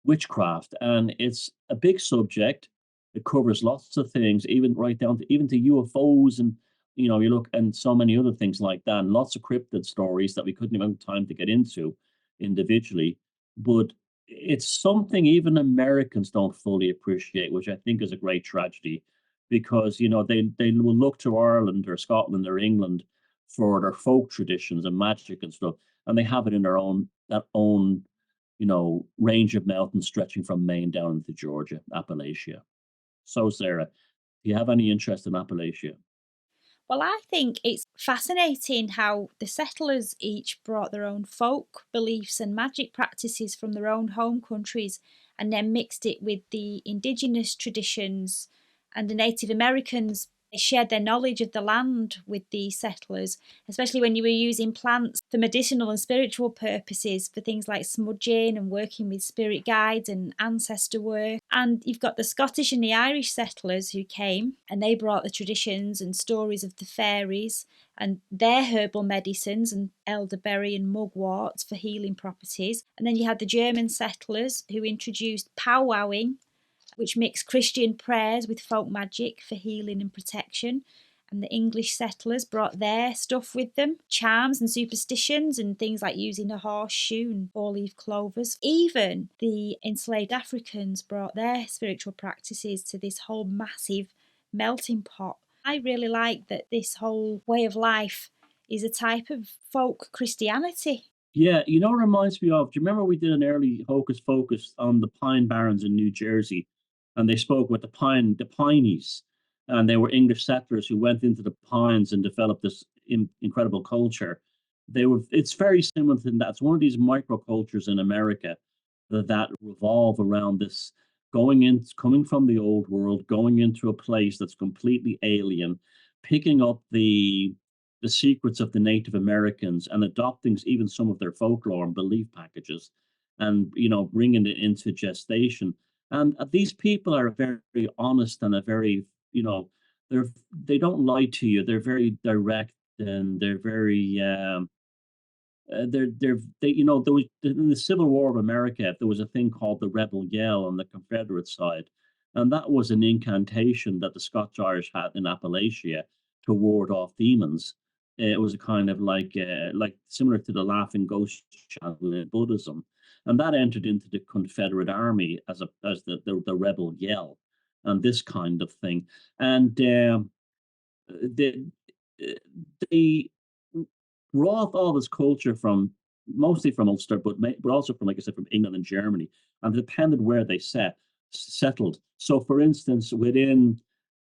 witchcraft, and it's a big subject. It covers lots of things, even right down to UFOs, and you look, and so many other things like that, and lots of cryptid stories that we couldn't even have time to get into individually. But it's something even Americans don't fully appreciate, which I think is a great tragedy. because they will look to Ireland or Scotland or England for their folk traditions and magic and stuff, and they have it in their own range of mountains stretching from Maine down into Georgia, Appalachia. So, Sarah, do you have any interest in Appalachia? Well, I think it's fascinating how the settlers each brought their own folk beliefs and magic practices from their own home countries and then mixed it with the indigenous traditions. And the Native Americans, they shared their knowledge of the land with the settlers, especially when you were using plants for medicinal and spiritual purposes, for things like smudging and working with spirit guides and ancestor work. And you've got the Scottish and the Irish settlers who came, and they brought the traditions and stories of the fairies and their herbal medicines and elderberry and mugwort for healing properties. And then you had the German settlers who introduced powwowing, which mixed Christian prayers with folk magic for healing and protection. And the English settlers brought their stuff with them, charms and superstitions and things like using a horseshoe and four-leaf clovers. Even the enslaved Africans brought their spiritual practices to this whole massive melting pot. I really like that this whole way of life is a type of folk Christianity. Yeah, it reminds me of, do you remember we did an early Hocus Pocus on the Pine Barrens in New Jersey? And they spoke with the Pineys, and they were English settlers who went into the pines and developed this incredible culture. It's very similar to that. It's one of these microcultures in America that revolve around this coming from the old world, going into a place that's completely alien, picking up the secrets of the Native Americans and adopting even some of their folklore and belief packages, and bringing it into gestation. And these people are very honest and they don't lie to you. They're very direct, and they're very there was in the Civil War of America, there was a thing called the Rebel Yell on the Confederate side, and that was an incantation that the Scotch Irish had in Appalachia to ward off demons. It was a kind of like similar to the Laughing Ghost chant in Buddhism, and that entered into the Confederate Army as the Rebel Yell, and this kind of thing, and the they brought all this culture from mostly from Ulster, but also from, like I said, from England and Germany, and it depended where they settled. So, for instance, within,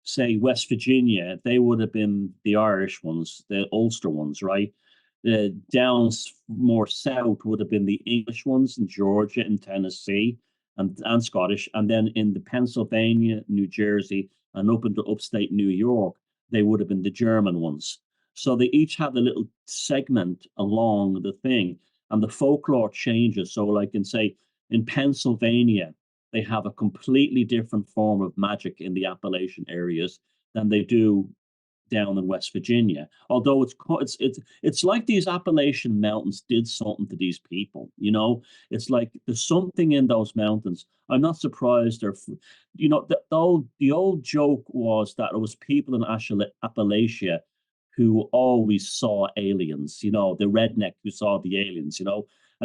say, West Virginia, they would have been the Irish ones, the Ulster ones, right? The downs more south would have been the English ones in Georgia and Tennessee, and Scottish, and then in the Pennsylvania, New Jersey, and up into upstate New York, they would have been the German ones. So they each had a little segment along the thing, and the folklore changes. So, like in Pennsylvania, they have a completely different form of magic in the Appalachian areas than they do down in West Virginia. Although it's like these Appalachian mountains did something to these people. It's like there's something in those mountains. I'm not surprised. The old joke was that it was people in Appalachia who always saw aliens, the redneck who saw the aliens, and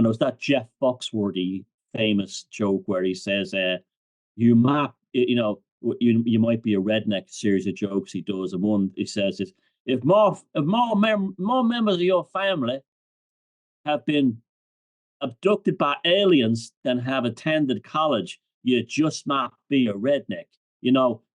it was that Jeff Foxworthy famous joke where he says, you map, you might be a redneck series of jokes he does, and one he says is, if more members of your family have been abducted by aliens than have attended college, you just might be a redneck,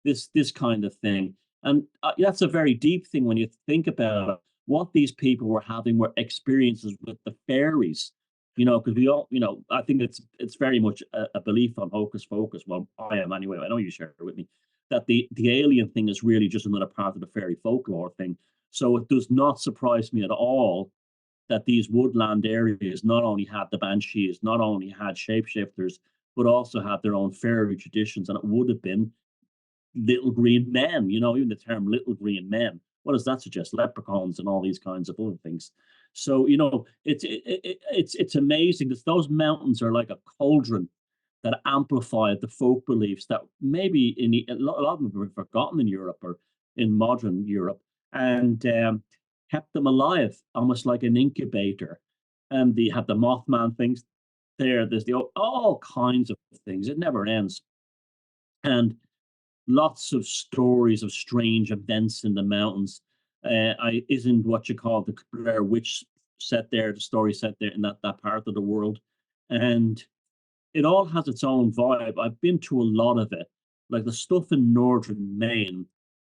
this kind of thing. And that's a very deep thing when you think about it. What these people were having were experiences with the fairies, because we all, I think it's very much a belief on Hocus Pocus. Well, I am anyway. I know you share it with me, that the alien thing is really just another part of the fairy folklore thing. So it does not surprise me at all that these woodland areas not only had the banshees, not only had shapeshifters, but also had their own fairy traditions, and it would have been little green men, even the term little green men. What does that suggest? Leprechauns and all these kinds of other things. So, it's amazing that those mountains are like a cauldron that amplified the folk beliefs that maybe a lot of them were forgotten in Europe or in modern Europe, and kept them alive, almost like an incubator. And they have the Mothman things there. There's all kinds of things. It never ends. And lots of stories of strange events in the mountains. Isn't what you call the Blair Witch set there, the story set there in that part of the world. And it all has its own vibe. I've been to a lot of it. Like the stuff in northern Maine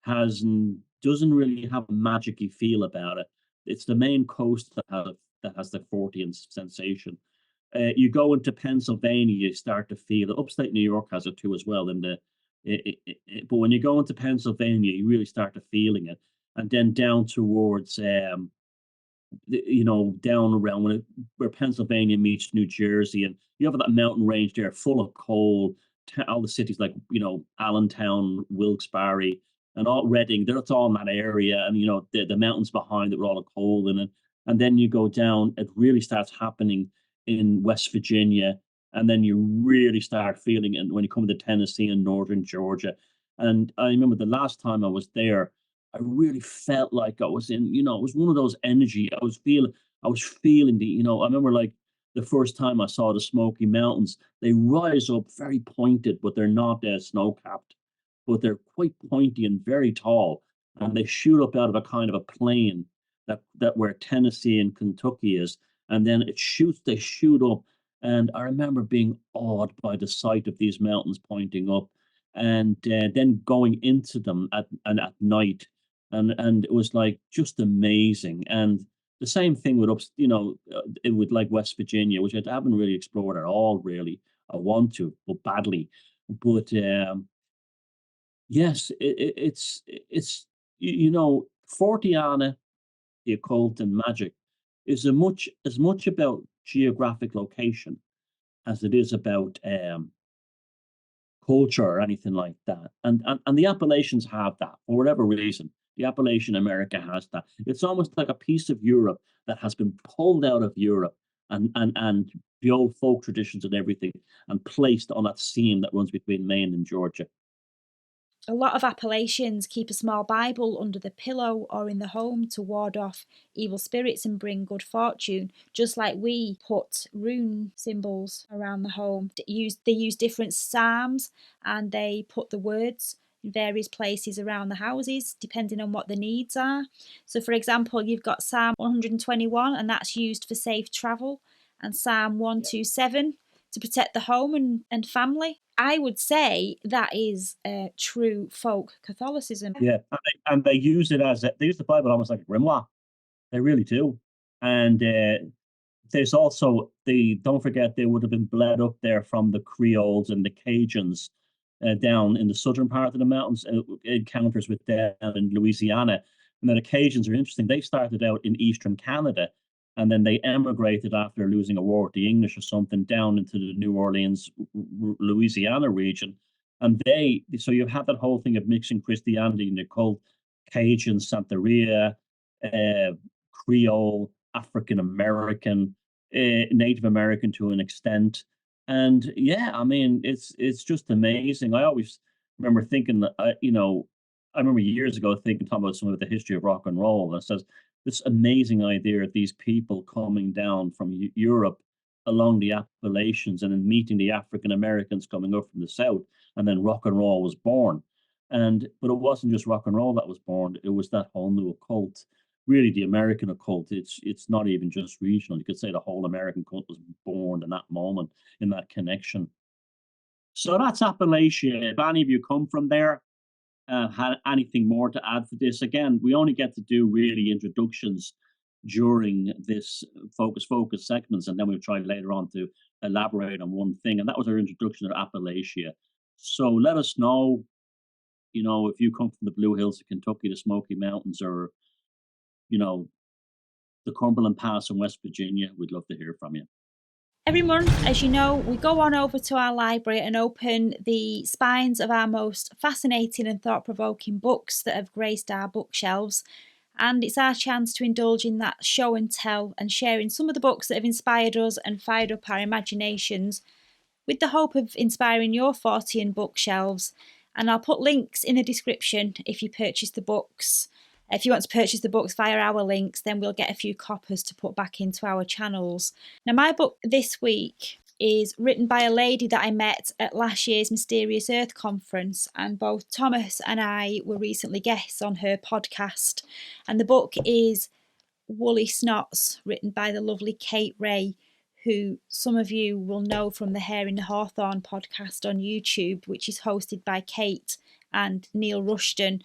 doesn't really have a magicy feel about it. It's the Maine coast that has the Fortean sensation. You go into Pennsylvania, you start to feel it. Upstate New York has it too as well. But when you go into Pennsylvania, you really start to feeling it. And then down towards down around where Pennsylvania meets New Jersey, and you have that mountain range there full of coal. All the cities like Allentown, Wilkes-Barre, and all Reading. That's all in that area, and the mountains behind it were all the coal in it. And then you go down, it really starts happening in West Virginia, and then you really start feeling it when you come to Tennessee and northern Georgia. And I remember the last time I was there, I really felt like I was it was one of those energy. I was feeling I remember like the first time I saw the Smoky Mountains, they rise up very pointed, but they're not snow capped, but they're quite pointy and very tall. And they shoot up out of a kind of a plain that where Tennessee and Kentucky is. And then they shoot up. And I remember being awed by the sight of these mountains pointing up and then going into them at night and it was like just amazing. And the same thing with it would like West Virginia, which I haven't really explored at all. Really, I want to, but badly. But yes, it's Forteana, the occult and magic, is as much about geographic location as it is about culture or anything like that. And the Appalachians have that for whatever reason. The Appalachian America has that. It's almost like a piece of Europe that has been pulled out of Europe and the old folk traditions and everything and placed on that seam that runs between Maine and Georgia. A lot of Appalachians keep a small Bible under the pillow or in the home to ward off evil spirits and bring good fortune, just like we put rune symbols around the home. They use different psalms and they put the words in various places around the houses depending on what the needs are. So for example, you've got Psalm 121 and that's used for safe travel, and Psalm 127 to protect the home and family. I would say that is true folk Catholicism. Yeah, and they use it they use the Bible almost like a grimoire. They really do. And there's also don't forget they would have been bled up there from the Creoles and the Cajuns down in the southern part of the mountains, encounters with them in Louisiana. And the Cajuns are interesting. They started out in eastern Canada and then they emigrated after losing a war with the English or something down into the New Orleans, Louisiana region. And so you have that whole thing of mixing Christianity and the cult, Cajun, Santeria, Creole, African American, Native American to an extent. And yeah, I mean, it's just amazing. I always remember thinking that, I remember years ago talking about some of the history of rock and roll. And it says this amazing idea of these people coming down from Europe along the Appalachians and then meeting the African Americans coming up from the South, and then rock and roll was born. But it wasn't just rock and roll that was born; it was that whole new occult, really the American occult. It's not even just regional. You could say the whole American cult was born in that moment, in that connection. So that's Appalachia. If any of you come from there, had anything more to add for this, again, we only get to do really introductions during this focus segments, and then we'll try later on to elaborate on one thing. And that was our introduction to Appalachia. So let us know, if you come from the Blue Hills of Kentucky, the Smoky Mountains, or the Cumberland Pass in West Virginia. We'd love to hear from you. Every month, as you know, we go on over to our library and open the spines of our most fascinating and thought-provoking books that have graced our bookshelves. And it's our chance to indulge in that show and tell and sharing some of the books that have inspired us and fired up our imaginations with the hope of inspiring your Fortean bookshelves. And I'll put links in the description if you purchase the books. If you want to purchase the books via our links, then we'll get a few coppers to put back into our channels. Now, my book this week is written by a lady that I met at last year's Mysterious Earth conference, and both Thomas and I were recently guests on her podcast. And the book is Woolly Snots, written by the lovely Kate Ray, who some of you will know from the Hair in the Hawthorn podcast on YouTube, which is hosted by Kate and Neil Rushton.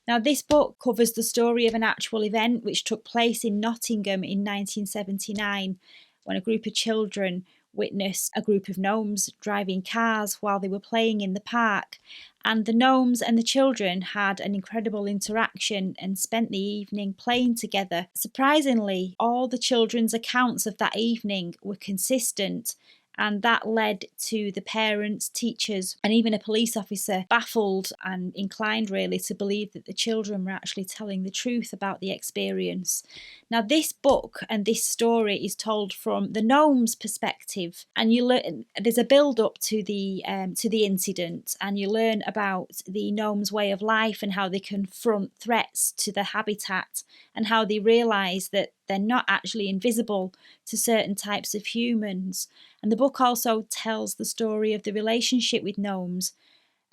Now, this book covers the story of an actual event which took place in Nottingham in 1979, when a group of children witnessed a group of gnomes driving cars while they were playing in the park. And the gnomes and the children had an incredible interaction and spent the evening playing together. Surprisingly, all the children's accounts of that evening were consistent, and that led to the parents, teachers, and even a police officer baffled and inclined really to believe that the children were actually telling the truth about the experience. Now, this book and this story is told from the gnomes' perspective, and you learn there's a build-up to the incident, and you learn about the gnomes' way of life and how they confront threats to their habitat, and how they realise that they're not actually invisible to certain types of humans. And the book also tells the story of the relationship with gnomes,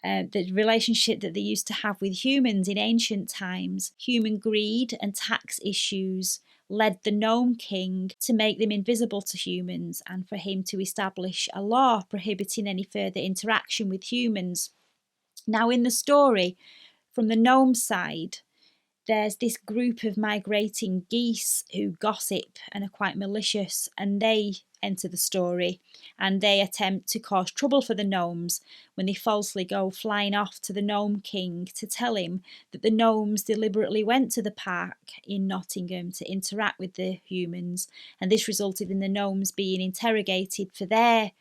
the relationship that they used to have with humans in ancient times. Human greed and tax issues led the Gnome King to make them invisible to humans, and for him to establish a law prohibiting any further interaction with humans. Now, in the story, from the gnome side, there's this group of migrating geese who gossip and are quite malicious, and they enter the story, and they attempt to cause trouble for the gnomes when they falsely go flying off to the Gnome King to tell him that the gnomes deliberately went to the park in Nottingham to interact with the humans, and this resulted in the gnomes being interrogated for their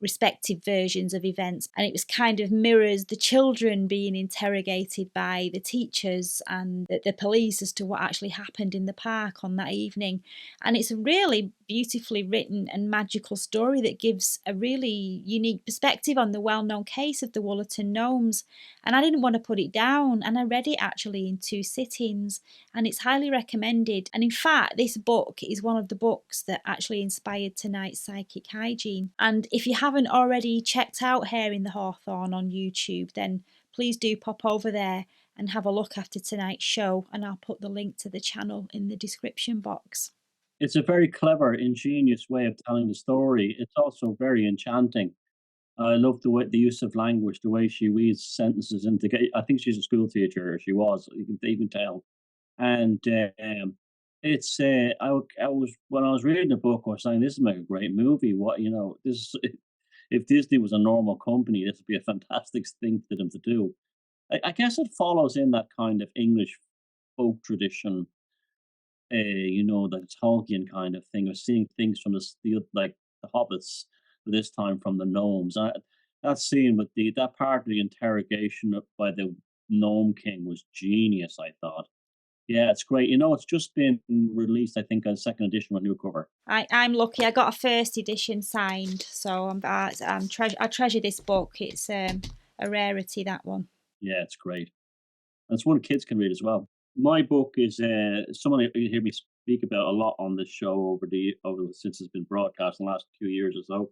respective versions of events, and it was kind of mirrors the children being interrogated by the teachers and the police as to what actually happened in the park on that evening. And it's a really beautifully written and magical story that gives a really unique perspective on the well-known case of the Woollerton gnomes. And I didn't want to put it down, and I read it actually in 2 sittings, and it's highly recommended. And in fact, this book is one of the books that actually inspired tonight's Psychic Hygiene. And if you haven't already checked out Hair in the Hawthorn on YouTube, then please do pop over there and have a look after tonight's show, and I'll put the link to the channel in the description box. It's a very clever, ingenious way of telling the story. It's also very enchanting. I love the use of language, the way she weaves sentences into. I think she's a school teacher. She was. You can tell. And it's. I was when I was reading the book, I was saying this is like a great movie. What this if Disney was a normal company, this would be a fantastic thing for them to do. I guess it follows in that kind of English folk tradition, the Tolkien kind of thing of seeing things from like the hobbits, but this time from the gnomes. That scene with that part of the interrogation by the Gnome King was genius, I thought. Yeah, it's great. It's just been released, I think, as a second edition with a new cover. I'm lucky. I got a first edition signed, so I treasure this book. It's a rarity, that one. Yeah, it's great. And it's one kids can read as well. My book is someone you hear me speak about a lot on this show since it's been broadcast in the last 2 years or so.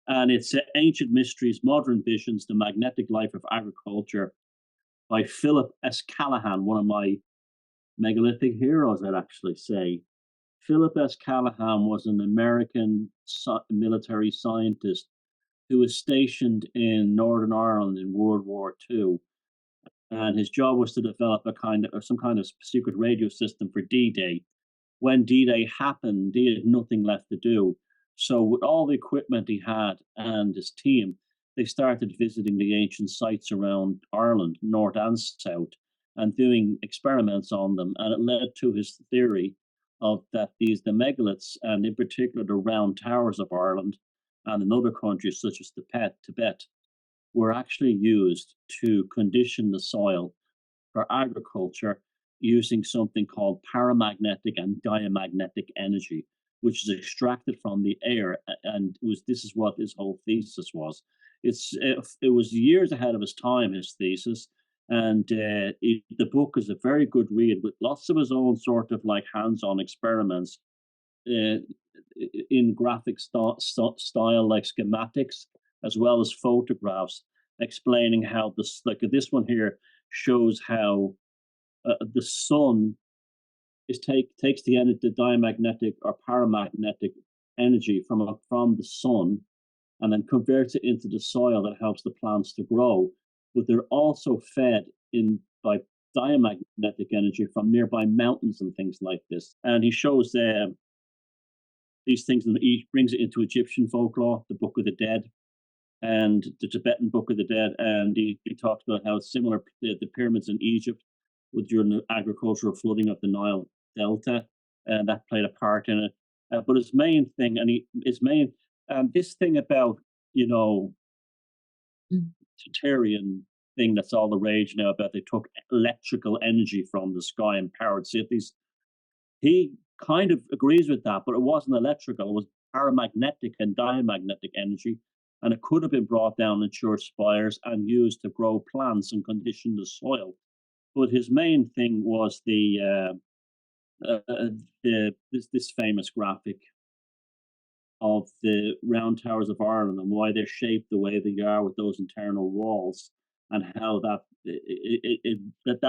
And it's Ancient Mysteries, Modern Visions, The Magnetic Life of Agriculture by Philip S. Callahan, one of my megalithic heroes, I'd actually say. Philip S. Callahan was an American military scientist who was stationed in Northern Ireland in World War II. And his job was to develop some kind of secret radio system for D-Day. When D-Day happened, he had nothing left to do. So with all the equipment he had and his team, they started visiting the ancient sites around Ireland, north and south, and doing experiments on them. And it led to his theory of that the megaliths, and in particular the round towers of Ireland and in other countries such as Tibet, were actually used to condition the soil for agriculture using something called paramagnetic and diamagnetic energy, which is extracted from the air. And this is what his whole thesis was. It was years ahead of his time, his thesis. And the book is a very good read with lots of his own sort of like hands-on experiments in graphic style like schematics as well as photographs explaining how this one here shows how the sun takes the diamagnetic or paramagnetic energy from the sun and then converts it into the soil that helps the plants to grow. But they're also fed in by diamagnetic energy from nearby mountains and things like this. And he shows these things, and he brings it into Egyptian folklore, the Book of the Dead, and the Tibetan Book of the Dead, and he talks about how similar the pyramids in Egypt with during the agricultural flooding of the Nile Delta, and that played a part in it. But his main thing, this thing about Fortean thing that's all the rage now about they took electrical energy from the sky and powered cities. He kind of agrees with that, but it wasn't electrical; it was paramagnetic and diamagnetic energy, and it could have been brought down in church spires and used to grow plants and condition the soil. But his main thing was this famous graphic of the round towers of Ireland and why they're shaped the way they are with those internal walls, and how that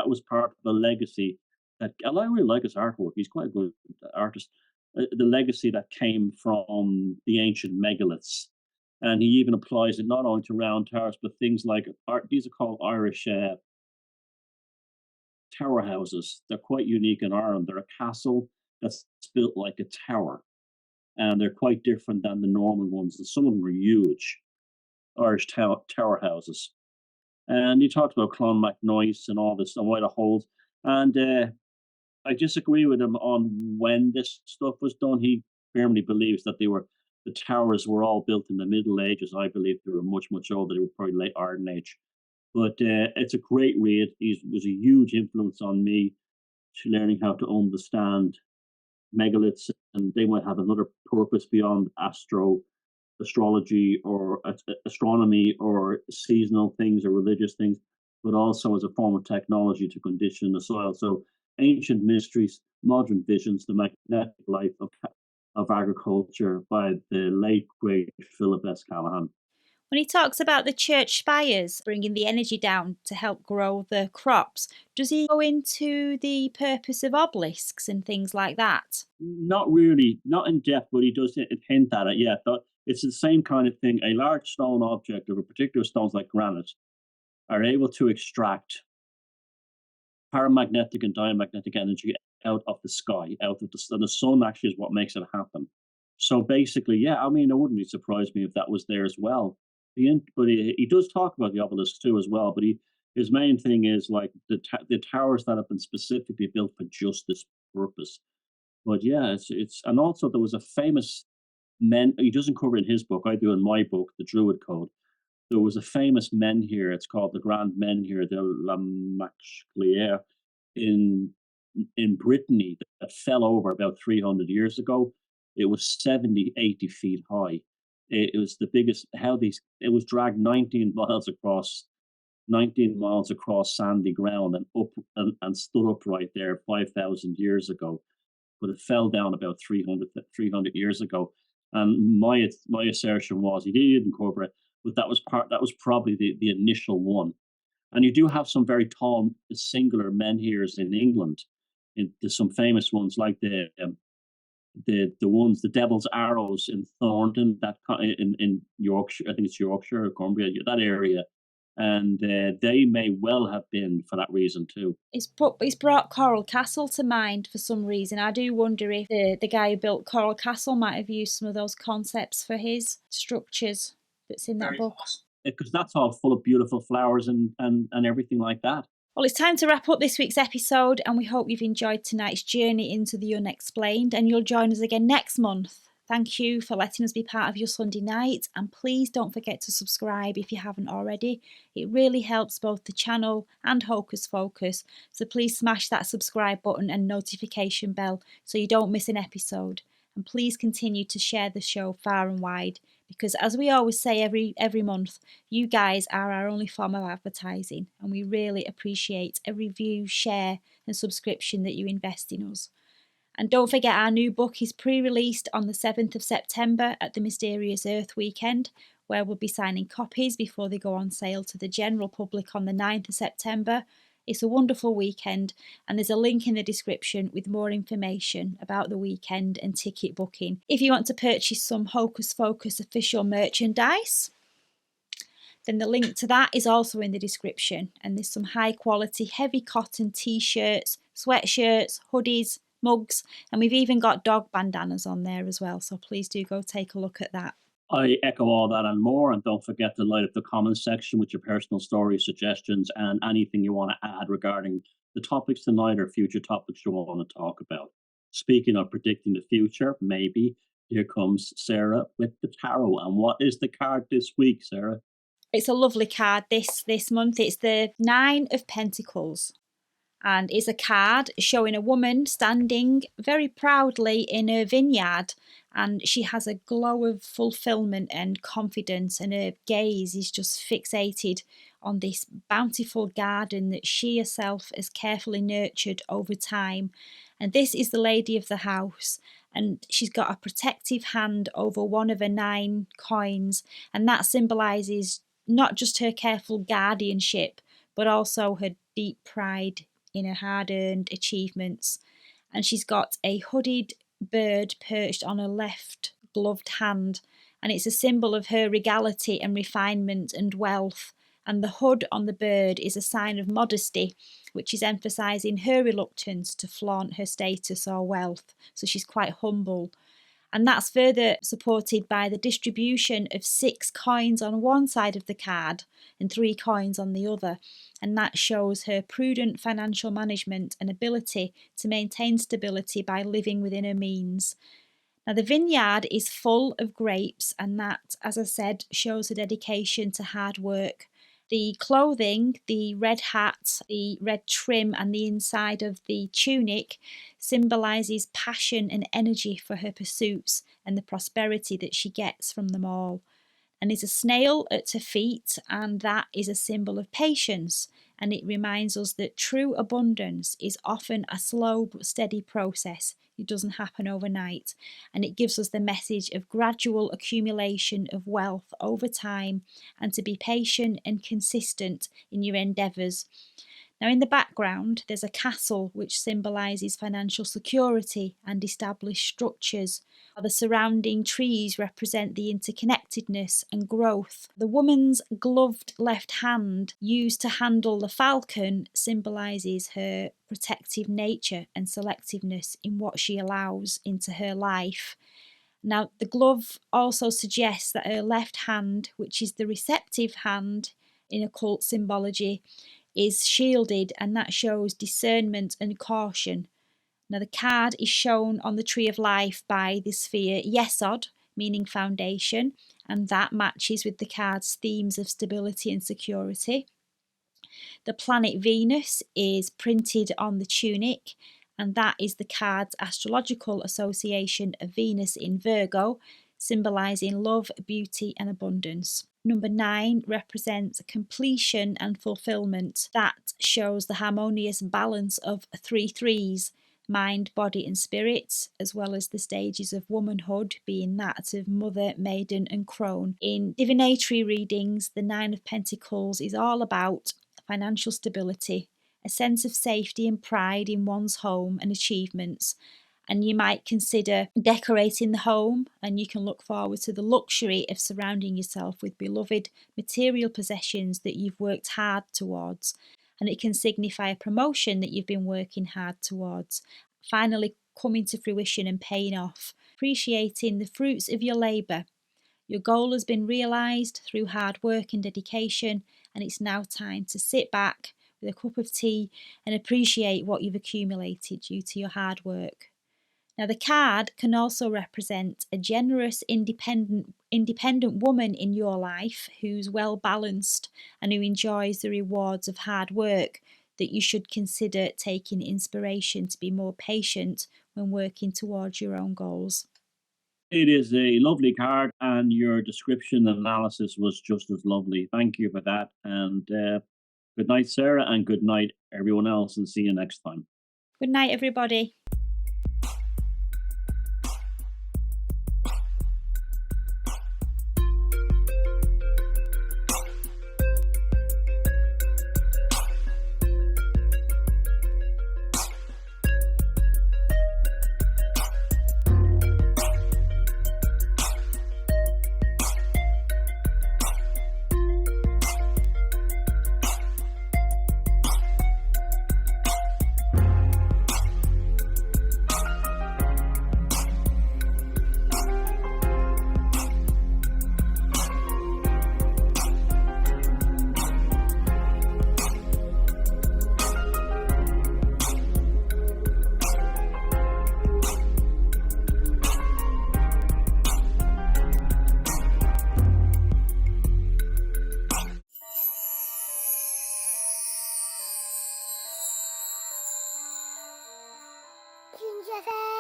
was part of the legacy that I really like his artwork. He's quite a good artist. The legacy that came from the ancient megaliths, and he even applies it not only to round towers but things like these are called Irish tower houses. They're quite unique in Ireland. They're a castle that's built like a tower, and they're quite different than the normal ones. And some of them are huge Irish tower houses. And he talked about Clonmacnoise and all this and why the holes. And I disagree with him on when this stuff was done. He firmly believes that the towers were all built in the Middle Ages. I believe they were much, much older. They were probably late Iron Age. But it's a great read. He was a huge influence on me to learning how to understand megaliths, and they might have another purpose beyond astrology or astronomy or seasonal things or religious things, but also as a form of technology to condition the soil. So ancient mysteries, modern visions, the magnetic life of agriculture by the late great Philip S. Callahan. When he talks about the church spires bringing the energy down to help grow the crops, does he go into the purpose of obelisks and things like that? Not really, not in depth, but he does hint at it. Yeah, it's the same kind of thing. A large stone object of a particular stones like granite are able to extract paramagnetic and diamagnetic energy out of the sky, and the sun actually is what makes it happen. So basically, yeah, I mean, it wouldn't be surprised me if that was there as well. But he does talk about the obelisks too as well. But his main thing is like the towers that have been specifically built for just this purpose. But yeah, it's and also there was a famous he doesn't cover in his book. I do in my book, The Druid Code. There was a famous menhir. It's called the Grand Menhir de la Machlière in Brittany that fell over about 300 years ago. It was 70, 80 feet high. It was the biggest. It was dragged 19 miles across sandy ground and stood upright there 5,000 years ago. But it fell down about 300 years ago. And my assertion was he didn't cover it, but that was probably the initial one. And you do have some very tall singular menhirs in England. There's some famous ones like the Devil's Arrows in Thornton, that in Yorkshire. I think it's Yorkshire or Cumbria, that area. And they may well have been for that reason too. It's brought Coral Castle to mind for some reason. I do wonder if the guy who built Coral Castle might have used some of those concepts for his structures that's in that book. Because that's all full of beautiful flowers and everything like that. Well, it's time to wrap up this week's episode, and we hope you've enjoyed tonight's journey into the unexplained, and you'll join us again next month. Thank you for letting us be part of your Sunday night, and please don't forget to subscribe if you haven't already. It really helps both the channel and Hocus Focus, so please smash that subscribe button and notification bell so you don't miss an episode. And please continue to share the show far and wide, because as we always say every month, you guys are our only form of advertising, and we really appreciate every view, share and subscription that you invest in us. And don't forget, our new book is pre-released on the 7th of September at the Mysterious Earth weekend, where we'll be signing copies before they go on sale to the general public on the 9th of September. It's a wonderful weekend, and there's a link in the description with more information about the weekend and ticket booking if you want to purchase some Hocus Focus official merchandise. Then the link to that is also in the description, and there's some high quality heavy cotton t-shirts, sweatshirts, hoodies, mugs, and we've even got dog bandanas on there as well, so please do go take a look at that. I echo all that and more, and don't forget to light up the comments section with your personal stories, suggestions, and anything you want to add regarding the topics tonight or future topics you want to talk about. Speaking of predicting the future, maybe, here comes Sarah with the tarot. And what is the card this week, Sarah? It's a lovely card this month. It's the 9 of Pentacles. And it's a card showing a woman standing very proudly in her vineyard, and she has a glow of fulfillment and confidence, and her gaze is just fixated on this bountiful garden that she herself has carefully nurtured over time. And this is the lady of the house, and she's got a protective hand over one of her 9 coins, and that symbolises not just her careful guardianship, but also her deep pride in her hard-earned achievements. And she's got a hooded bird perched on her left gloved hand, and it's a symbol of her regality and refinement and wealth. And the hood on the bird is a sign of modesty, which is emphasising her reluctance to flaunt her status or wealth. So she's quite humble. And that's further supported by the distribution of 6 coins on one side of the card and 3 coins on the other. And that shows her prudent financial management and ability to maintain stability by living within her means. Now, the vineyard is full of grapes, and that, as I said, shows her dedication to hard work. The clothing, the red hat, the red trim, and the inside of the tunic symbolises passion and energy for her pursuits and the prosperity that she gets from them all. And there's a snail at her feet, and that is a symbol of patience. And it reminds us that true abundance is often a slow but steady process. It doesn't happen overnight. And it gives us the message of gradual accumulation of wealth over time, and to be patient and consistent in your endeavours. Now, in the background, there's a castle which symbolises financial security and established structures. The surrounding trees represent the interconnectedness and growth. The woman's gloved left hand, used to handle the falcon, symbolises her protective nature and selectiveness in what she allows into her life. Now, the glove also suggests that her left hand, which is the receptive hand in occult symbology, is shielded, and that shows discernment and caution. Now, the card is shown on the Tree of Life by the sphere Yesod, meaning foundation, and that matches with the card's themes of stability and security. The planet Venus is printed on the tunic, and that is the card's astrological association of Venus in Virgo, symbolising love, beauty, and abundance. Number 9 represents completion and fulfillment. That shows the harmonious balance of 3 threes, mind, body, and spirit, as well as the stages of womanhood, being that of mother, maiden, and crone. In divinatory readings, the 9 of Pentacles is all about financial stability, a sense of safety and pride in one's home and achievements. And you might consider decorating the home, and you can look forward to the luxury of surrounding yourself with beloved material possessions that you've worked hard towards. And it can signify a promotion that you've been working hard towards, finally coming to fruition and paying off, appreciating the fruits of your labour. Your goal has been realised through hard work and dedication, and it's now time to sit back with a cup of tea and appreciate what you've accumulated due to your hard work. Now, the card can also represent a generous, independent woman in your life who's well balanced and who enjoys the rewards of hard work, that you should consider taking inspiration to be more patient when working towards your own goals. It is a lovely card, and your description and analysis was just as lovely. Thank you for that. And good night, Sarah, and good night, everyone else, and see you next time. Good night, everybody. FM.